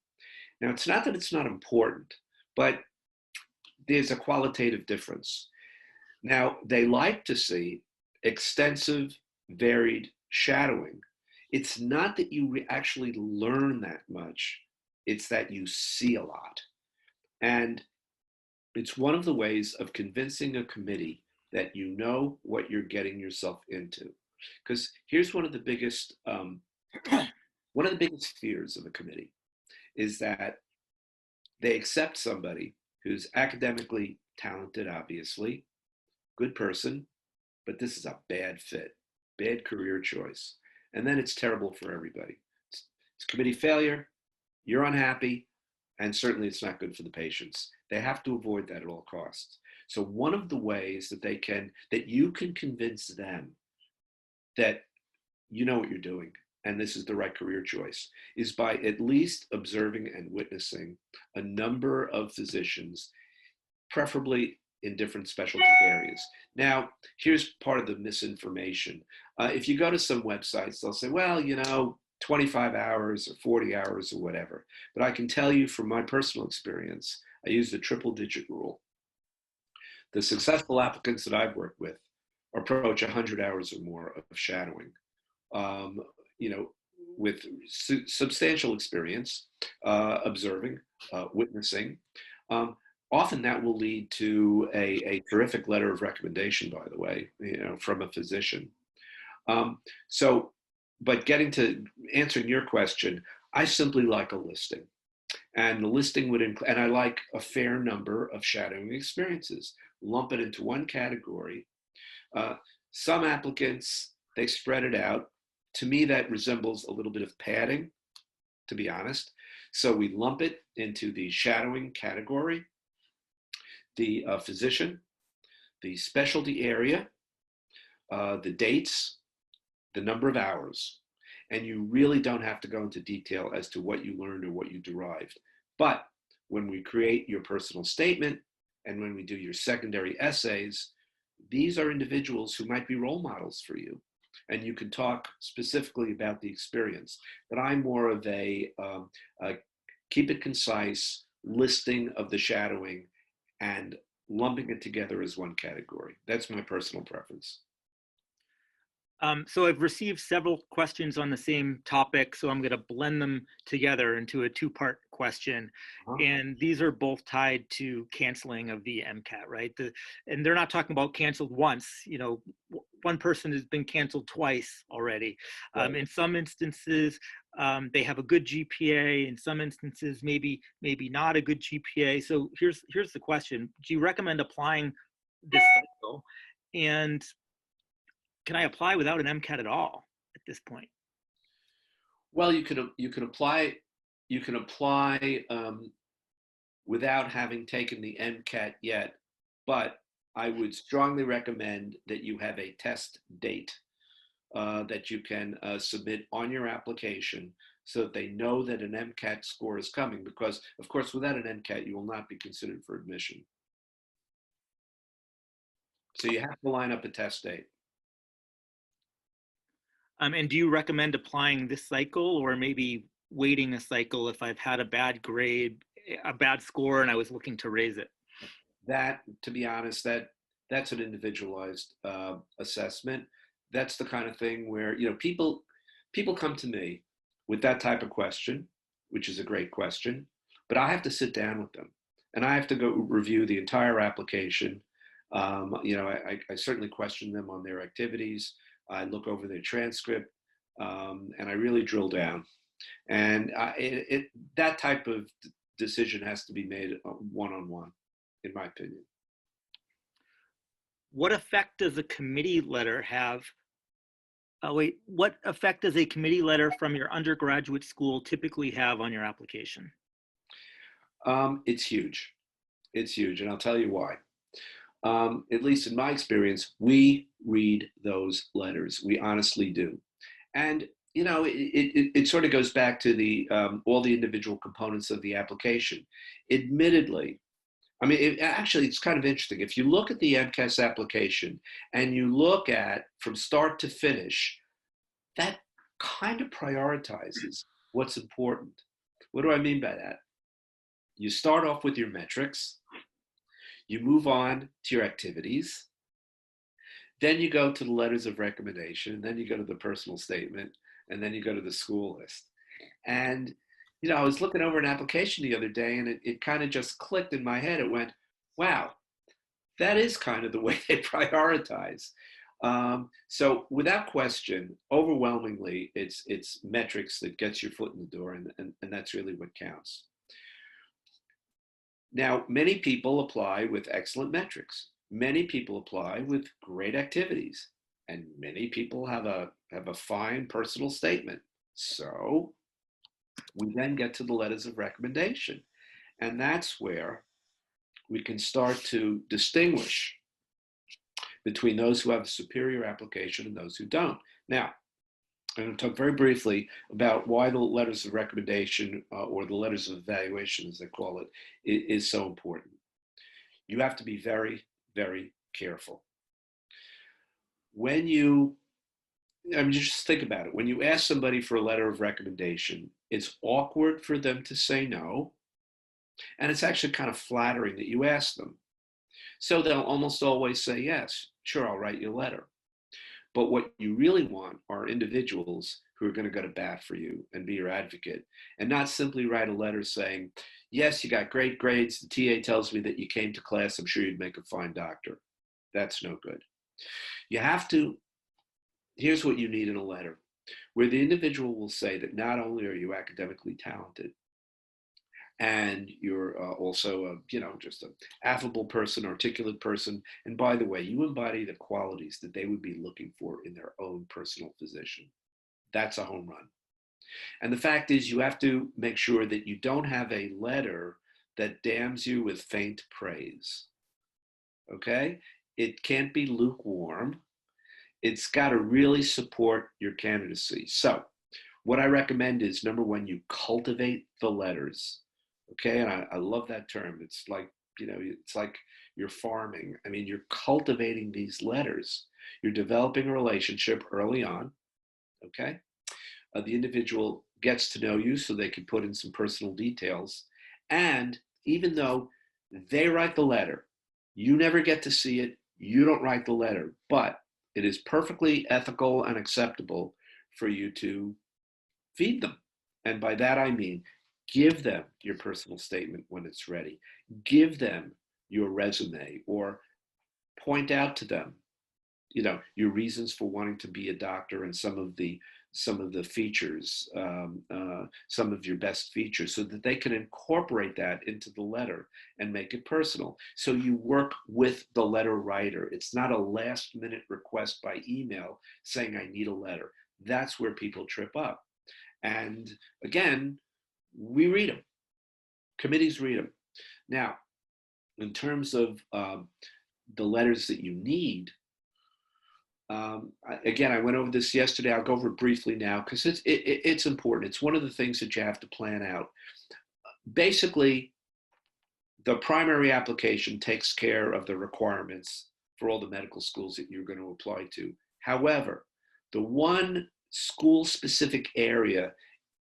Speaker 1: Now, it's not that it's not important, but there's a qualitative difference. Now, they like to see extensive, varied shadowing. It's not that you actually learn that much, it's that you see a lot. And it's one of the ways of convincing a committee that you know what you're getting yourself into. Because here's one of the biggest fears of a committee is that they accept somebody who's academically talented, obviously, good person, but this is a bad fit, bad career choice. And then it's terrible for everybody. It's committee failure, you're unhappy, and certainly it's not good for the patients. They have to avoid that at all costs. So one of the ways that you can convince them that you know what you're doing and this is the right career choice is by at least observing and witnessing a number of physicians, preferably in different specialty areas. Now, here's part of the misinformation. If you go to some websites, they'll say, well, 25 hours or 40 hours or whatever. But I can tell you from my personal experience, I use the triple digit rule. The successful applicants that I've worked with approach 100 hours or more of shadowing, with substantial experience, observing, witnessing. Often that will lead to a terrific letter of recommendation, by the way, from a physician. But getting to answering your question, I simply like a listing. And the listing would include, and I like a fair number of shadowing experiences. Lump it into one category. Some applicants, they spread it out. To me, that resembles a little bit of padding, to be honest. So we lump it into the shadowing category, the physician, the specialty area, the dates, the number of hours. And you really don't have to go into detail as to what you learned or what you derived. But when we create your personal statement and when we do your secondary essays, these are individuals who might be role models for you. And you can talk specifically about the experience. But I'm more of a keep it concise listing of the shadowing and lumping it together as one category. That's my personal preference.
Speaker 2: So I've received several questions on the same topic, so I'm going to blend them together into a two-part question. And these are both tied to canceling of the MCAT, right? And they're not talking about canceled once. One person has been canceled twice already. Right. In some instances, they have a good GPA. In some instances, maybe not a good GPA. So here's the question: do you recommend applying this cycle? And can I apply without an MCAT at all at this point?
Speaker 1: Well, you can apply without having taken the MCAT yet, but I would strongly recommend that you have a test date that you can submit on your application so that they know that an MCAT score is coming, because of course without an MCAT you will not be considered for admission. So you have to line up a test date.
Speaker 2: And do you recommend applying this cycle or maybe waiting a cycle if I've had a bad grade, a bad score, and I was looking to raise it?
Speaker 1: That, to be honest, that's an individualized assessment. That's the kind of thing where people come to me with that type of question, which is a great question, but I have to sit down with them and I have to go review the entire application. I certainly question them on their activities. I look over their transcript, and I really drill down. And that type of decision has to be made one-on-one, in my opinion.
Speaker 2: what effect does a committee letter have? What effect does a committee letter from your undergraduate school typically have on your application?
Speaker 1: It's huge. It's huge, and I'll tell you why. At least in my experience, we read those letters. We honestly do. And it sort of goes back to the all the individual components of the application. Admittedly, I mean, actually, it's kind of interesting. If you look at the MCAS application and you look at from start to finish, that kind of prioritizes what's important. What do I mean by that? You start off with your metrics, you move on to your activities, then you go to the letters of recommendation, then you go to the personal statement, and then you go to the school list. And, I was looking over an application the other day and it kind of just clicked in my head. It went, wow, that is kind of the way they prioritize. So without question, overwhelmingly, it's metrics that gets your foot in the door, and that's really what counts. Now, many people apply with excellent metrics. Many people apply with great activities, and many people have a fine personal statement. So we then get to the letters of recommendation, and that's where we can start to distinguish between those who have a superior application and those who don't. Now, I'm going to talk very briefly about why the letters of recommendation or the letters of evaluation, as they call it, is so important. You have to be very, very careful. Just think about it. When you ask somebody for a letter of recommendation, it's awkward for them to say no, and it's actually kind of flattering that you ask them. So they'll almost always say yes, sure, I'll write you a letter. But what you really want are individuals who are going to go to bat for you and be your advocate, and not simply write a letter saying, yes, you got great grades. The TA tells me that you came to class. I'm sure you'd make a fine doctor. That's no good. Here's what you need in a letter, where the individual will say that not only are you academically talented, and you're also just an affable person, articulate person, and by the way, you embody the qualities that they would be looking for in their own personal physician. That's a home run. And the fact is, you have to make sure that you don't have a letter that damns you with faint praise. Okay? It can't be lukewarm. It's got to really support your candidacy. So what I recommend is, number one, you cultivate the letters. Okay, and I love that term. It's like, it's like you're farming. I mean, you're cultivating these letters. You're developing a relationship early on, okay? The individual gets to know you so they can put in some personal details. And even though they write the letter, you never get to see it, you don't write the letter, but it is perfectly ethical and acceptable for you to feed them. And by that I mean, give them your personal statement when it's ready. Give them your resume, or point out to them, your reasons for wanting to be a doctor and some of the features, some of your best features, so that they can incorporate that into the letter and make it personal. So you work with the letter writer. It's not a last minute request by email saying, I need a letter. That's where people trip up. And again, we read them. Committees read them. Now, in terms of the letters that you need, again, I went over this yesterday. I'll go over it briefly now because it's important. It's one of the things that you have to plan out. Basically, the primary application takes care of the requirements for all the medical schools that you're going to apply to. However, the one school-specific area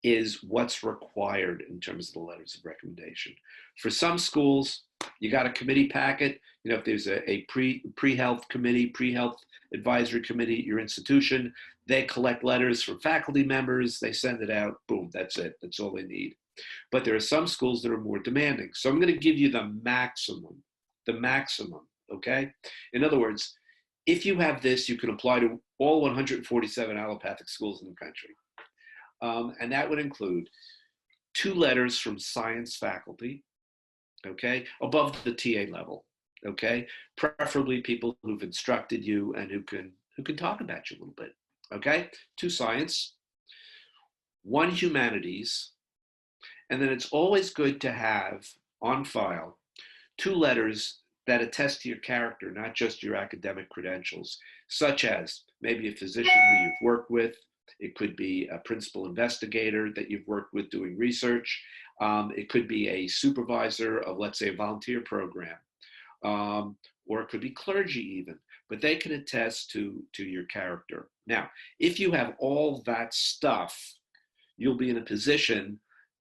Speaker 1: is what's required in terms of the letters of recommendation. For some schools, you got a committee packet. If there's a pre-health committee, pre-health advisory committee at your institution, they collect letters from faculty members, they send it out, boom, that's it. That's all they need. But there are some schools that are more demanding. So I'm going to give you the maximum, okay? In other words, if you have this, you can apply to all 147 allopathic schools in the country. And that would include 2 letters from science faculty, okay, above the TA level. okay? Preferably people who've instructed you and who can talk about you a little bit, okay? 2 science, 1 humanities, and then it's always good to have on file 2 letters that attest to your character, not just your academic credentials, such as maybe a physician who you've worked with. It could be a principal investigator that you've worked with doing research. It could be a supervisor of, let's say, a volunteer program, or it could be clergy even, but they can attest to your character. Now, if you have all that stuff, you'll be in a position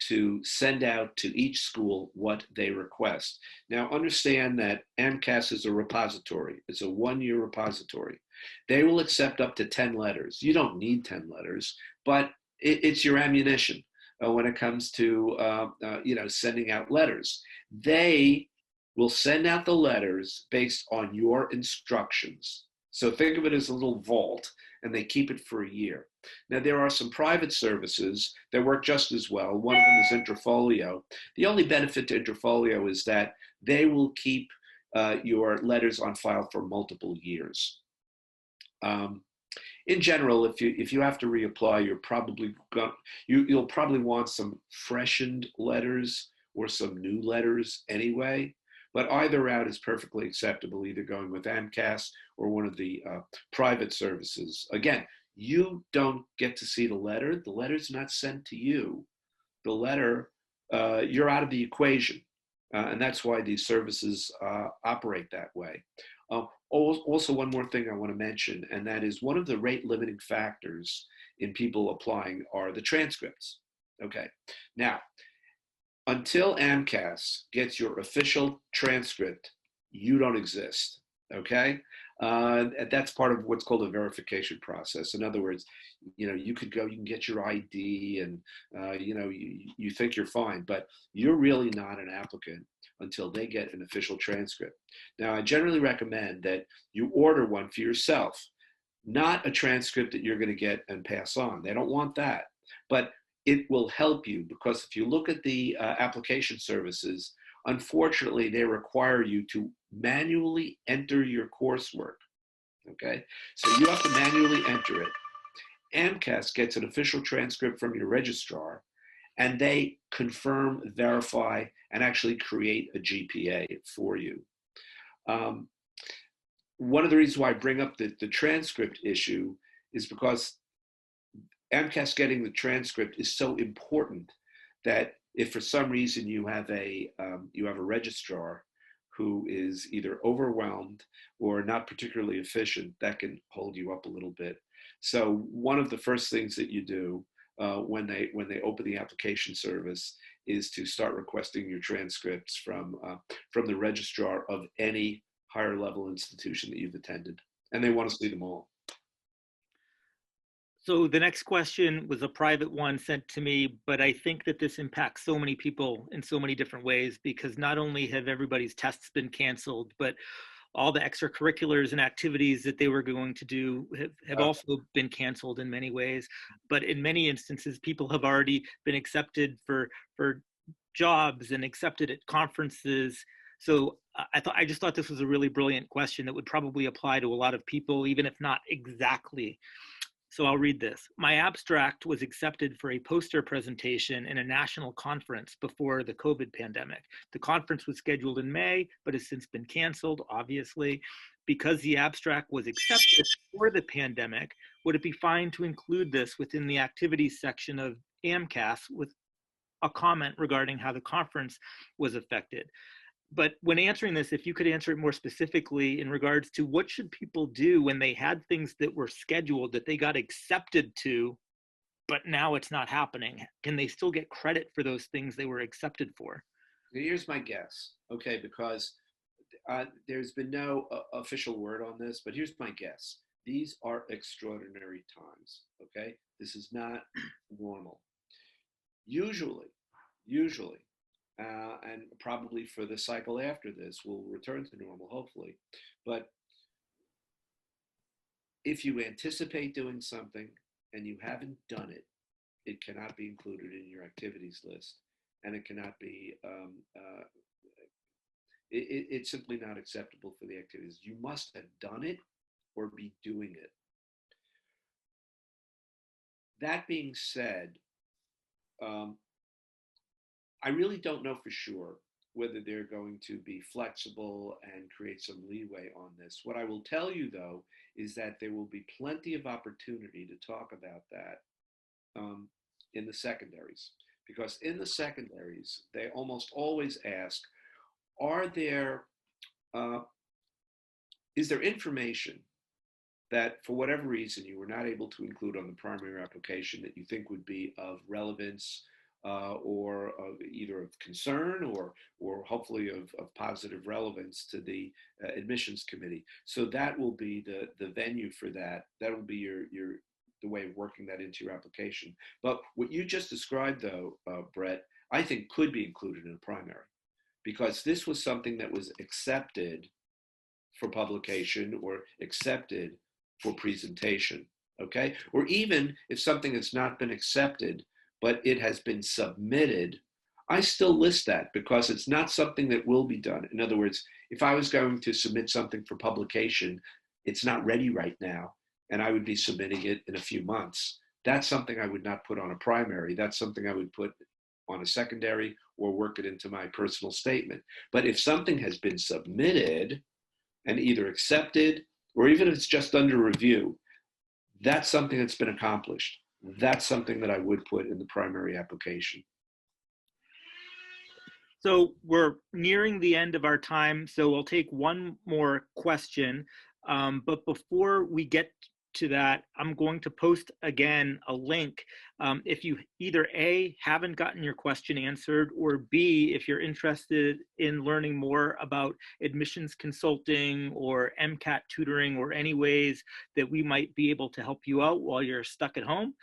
Speaker 1: to send out to each school what they request. Now, understand that AMCAS is a repository. It's a 1-year repository. They will accept up to 10 letters. You don't need 10 letters, but it's your ammunition when it comes to sending out letters. They will send out the letters based on your instructions. So think of it as a little vault, and they keep it for a year. Now, there are some private services that work just as well. One of them is Interfolio. The only benefit to Interfolio is that they will keep your letters on file for multiple years. In general, if you have to reapply, you'll probably want some freshened letters or some new letters anyway. But either route is perfectly acceptable, either going with AMCAS or one of the private services. Again, you don't get to see the letter. The letter's not sent to you. The letter, you're out of the equation. And that's why these services operate that way. Also, one more thing I want to mention, and that is one of the rate limiting factors in people applying are the transcripts. Okay, now, until AMCAS gets your official transcript, you don't exist, okay? That's part of what's called a verification process. In other words, you could go, you can get your ID and, you think you're fine, but you're really not an applicant until they get an official transcript. Now, I generally recommend that you order one for yourself, not a transcript that you're going to get and pass on. They don't want that. But it will help you, because if you look at the application services, unfortunately, they require you to manually enter your coursework, okay? So you have to manually enter it. AMCAS gets an official transcript from your registrar, and they confirm, verify, and actually create a GPA for you. One of the reasons why I bring up the transcript issue is because AMCAS getting the transcript is so important that if for some reason you have a registrar who is either overwhelmed or not particularly efficient, that can hold you up a little bit. So one of the first things that you do when they open the application service is to start requesting your transcripts from the registrar of any higher level institution that you've attended, and they want to see them all.
Speaker 2: So the next question was a private one sent to me, but I think that this impacts so many people in so many different ways, because not only have everybody's tests been canceled, but all the extracurriculars and activities that they were going to do have also been canceled in many ways. But in many instances, people have already been accepted for jobs and accepted at conferences. So I just thought this was a really brilliant question that would probably apply to a lot of people, even if not exactly. So I'll read this. My abstract was accepted for a poster presentation in a national conference before the COVID pandemic. The conference was scheduled in May, but has since been canceled, obviously. Because the abstract was accepted for the pandemic, would it be fine to include this within the activities section of AMCAS with a comment regarding how the conference was affected? But when answering this, if you could answer it more specifically in regards to what should people do when they had things that were scheduled that they got accepted to, but now it's not happening? Can they still get credit for those things they were accepted for?
Speaker 1: Here's my guess, okay, because there's been no official word on this, but here's my guess. These are extraordinary times, okay? This is not normal. Usually, and probably for the cycle after this, we'll return to normal, hopefully. But if you anticipate doing something and you haven't done it, it cannot be included in your activities list, and it cannot be It's simply not acceptable for the activities. You must have done it or be doing it. That being said, um, I really don't know for sure whether they're going to be flexible and create some leeway on this. What I will tell you, though, is that there will be plenty of opportunity to talk about that um, in the secondaries. Because in the secondaries, they almost always ask, are there, uh, is there information that for whatever reason you were not able to include on the primary application that you think would be of relevance or of either of concern or hopefully of positive relevance to the admissions committee. So that will be the venue for that. That will be your the way of working that into your application. But what you just described, though, Brett, I think could be included in a primary because this was something that was accepted for publication or accepted for presentation, okay? Or even if something has not been accepted, but it has been submitted, I still list that because it's not something that will be done. In other words, if I was going to submit something for publication, it's not ready right now, and I would be submitting it in a few months. That's something I would not put on a primary. That's something I would put on a secondary or work it into my personal statement. But if something has been submitted and either accepted or even if it's just under review, that's something that's been accomplished. That's something that I would put in the primary application.
Speaker 2: So we're nearing the end of our time, so we'll take one more question. But before we get to that, I'm going to post again a link. If you either A, haven't gotten your question answered, or B, if you're interested in learning more about admissions consulting or MCAT tutoring or any ways that we might be able to help you out while you're stuck at home,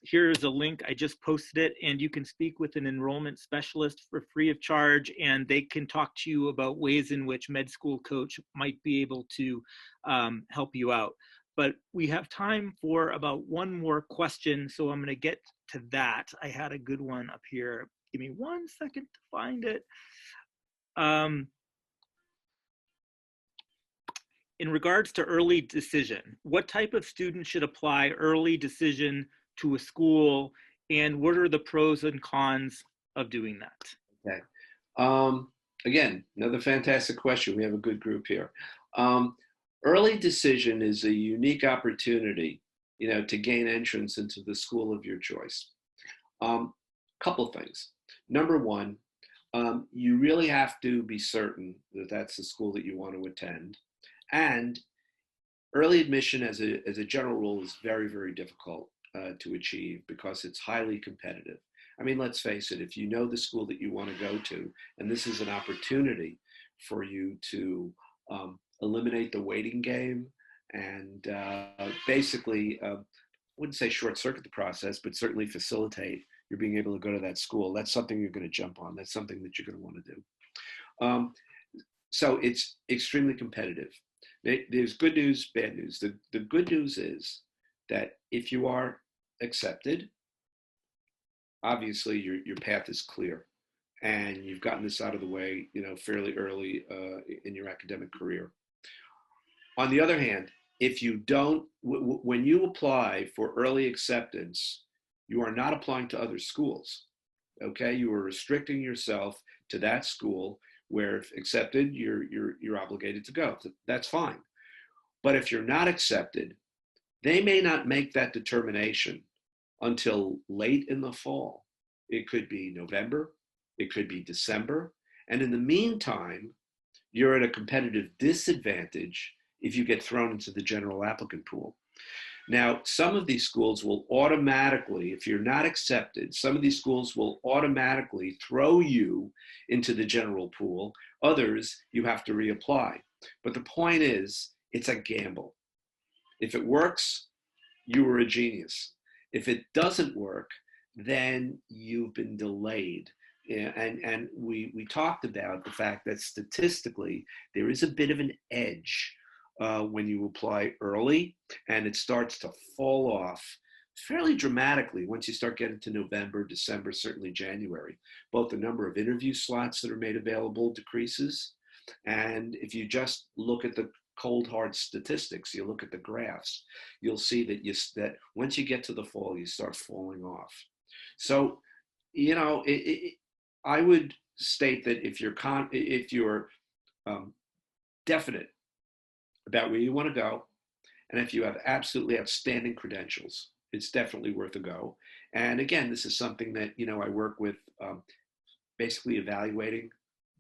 Speaker 2: here's a link. I just posted it, and you can speak with an enrollment specialist for free of charge, and they can talk to you about ways in which MedSchoolCoach might be able to help you out. But we have time for about one more question, so I'm going to get to that. I had a good one up here. Give me 1 second to find it. In regards to early decision, what type of student should apply early decision to a school, and what are the pros and cons of doing that?
Speaker 1: Okay. Again, another fantastic question. We have a good group here. Early decision is a unique opportunity, to gain entrance into the school of your choice. Couple things. Number one, you really have to be certain that that's the school that you want to attend. And early admission as a general rule is very, very difficult to achieve because it's highly competitive. I mean, let's face it, if you know the school that you want to go to, and this is an opportunity for you to eliminate the waiting game and basically, I wouldn't say short circuit the process, but certainly facilitate your being able to go to that school. That's something you're going to jump on. That's something that you're going to want to do. So it's extremely competitive. There's good news, bad news. The good news is that if you are accepted, obviously your path is clear and you've gotten this out of the way, fairly early in your academic career. On the other hand, if you don't, when you apply for early acceptance, you are not applying to other schools, okay? You are restricting yourself to that school where if accepted, you're obligated to go. That's fine. But if you're not accepted, they may not make that determination until late in the fall. It could be November, it could be December. And in the meantime, you're at a competitive disadvantage if you get thrown into the general applicant pool. Now, some of these schools will automatically, if you're not accepted, some of these schools will automatically throw you into the general pool. Others, you have to reapply. But the point is, it's a gamble. If it works, you were a genius. If it doesn't work, then you've been delayed. And we talked about the fact that statistically, there is a bit of an edge when you apply early, and it starts to fall off fairly dramatically once you start getting to November, December, certainly January. Both the number of interview slots that are made available decreases. And if you just look at the cold hard statistics, you look at the graphs, you'll see that once you get to the fall, you start falling off. So, I would state that if you're definite about where you want to go, and if you have absolutely outstanding credentials, it's definitely worth a go. And again, this is something that I work with, basically evaluating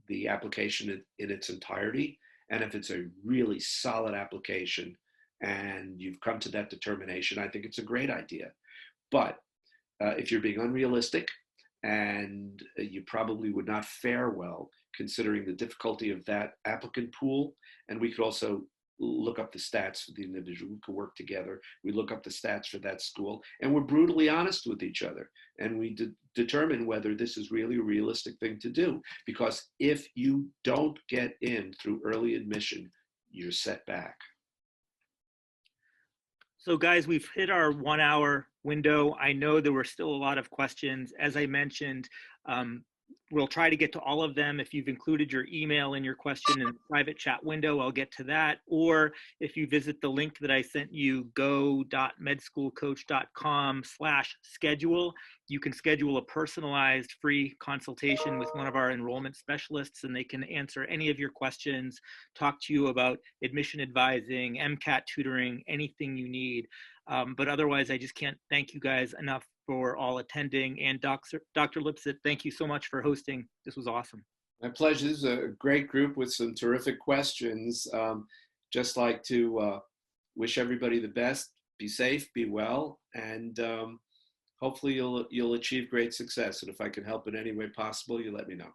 Speaker 1: the application in its entirety. And if it's a really solid application and you've come to that determination, I think it's a great idea. But if you're being unrealistic, and you probably would not fare well considering the difficulty of that applicant pool, and we could also look up the stats for the individual. We could work together. We look up the stats for that school, and we're brutally honest with each other. And we determine whether this is really a realistic thing to do. Because if you don't get in through early admission, you're set back.
Speaker 2: So guys, we've hit our 1 hour window. I know there were still a lot of questions. As I mentioned, we'll try to get to all of them. If you've included your email in your question in the private chat window, I'll get to that. Or if you visit the link that I sent you, go.medschoolcoach.com/schedule, you can schedule a personalized free consultation with one of our enrollment specialists, and they can answer any of your questions, talk to you about admission advising, MCAT tutoring, anything you need. But otherwise, I just can't thank you guys enough for all attending. And Dr. Lipsit, thank you so much for hosting. This was awesome.
Speaker 1: My pleasure. This is a great group with some terrific questions. Just like to wish everybody the best. Be safe, be well, and hopefully you'll achieve great success. And if I can help in any way possible, you let me know.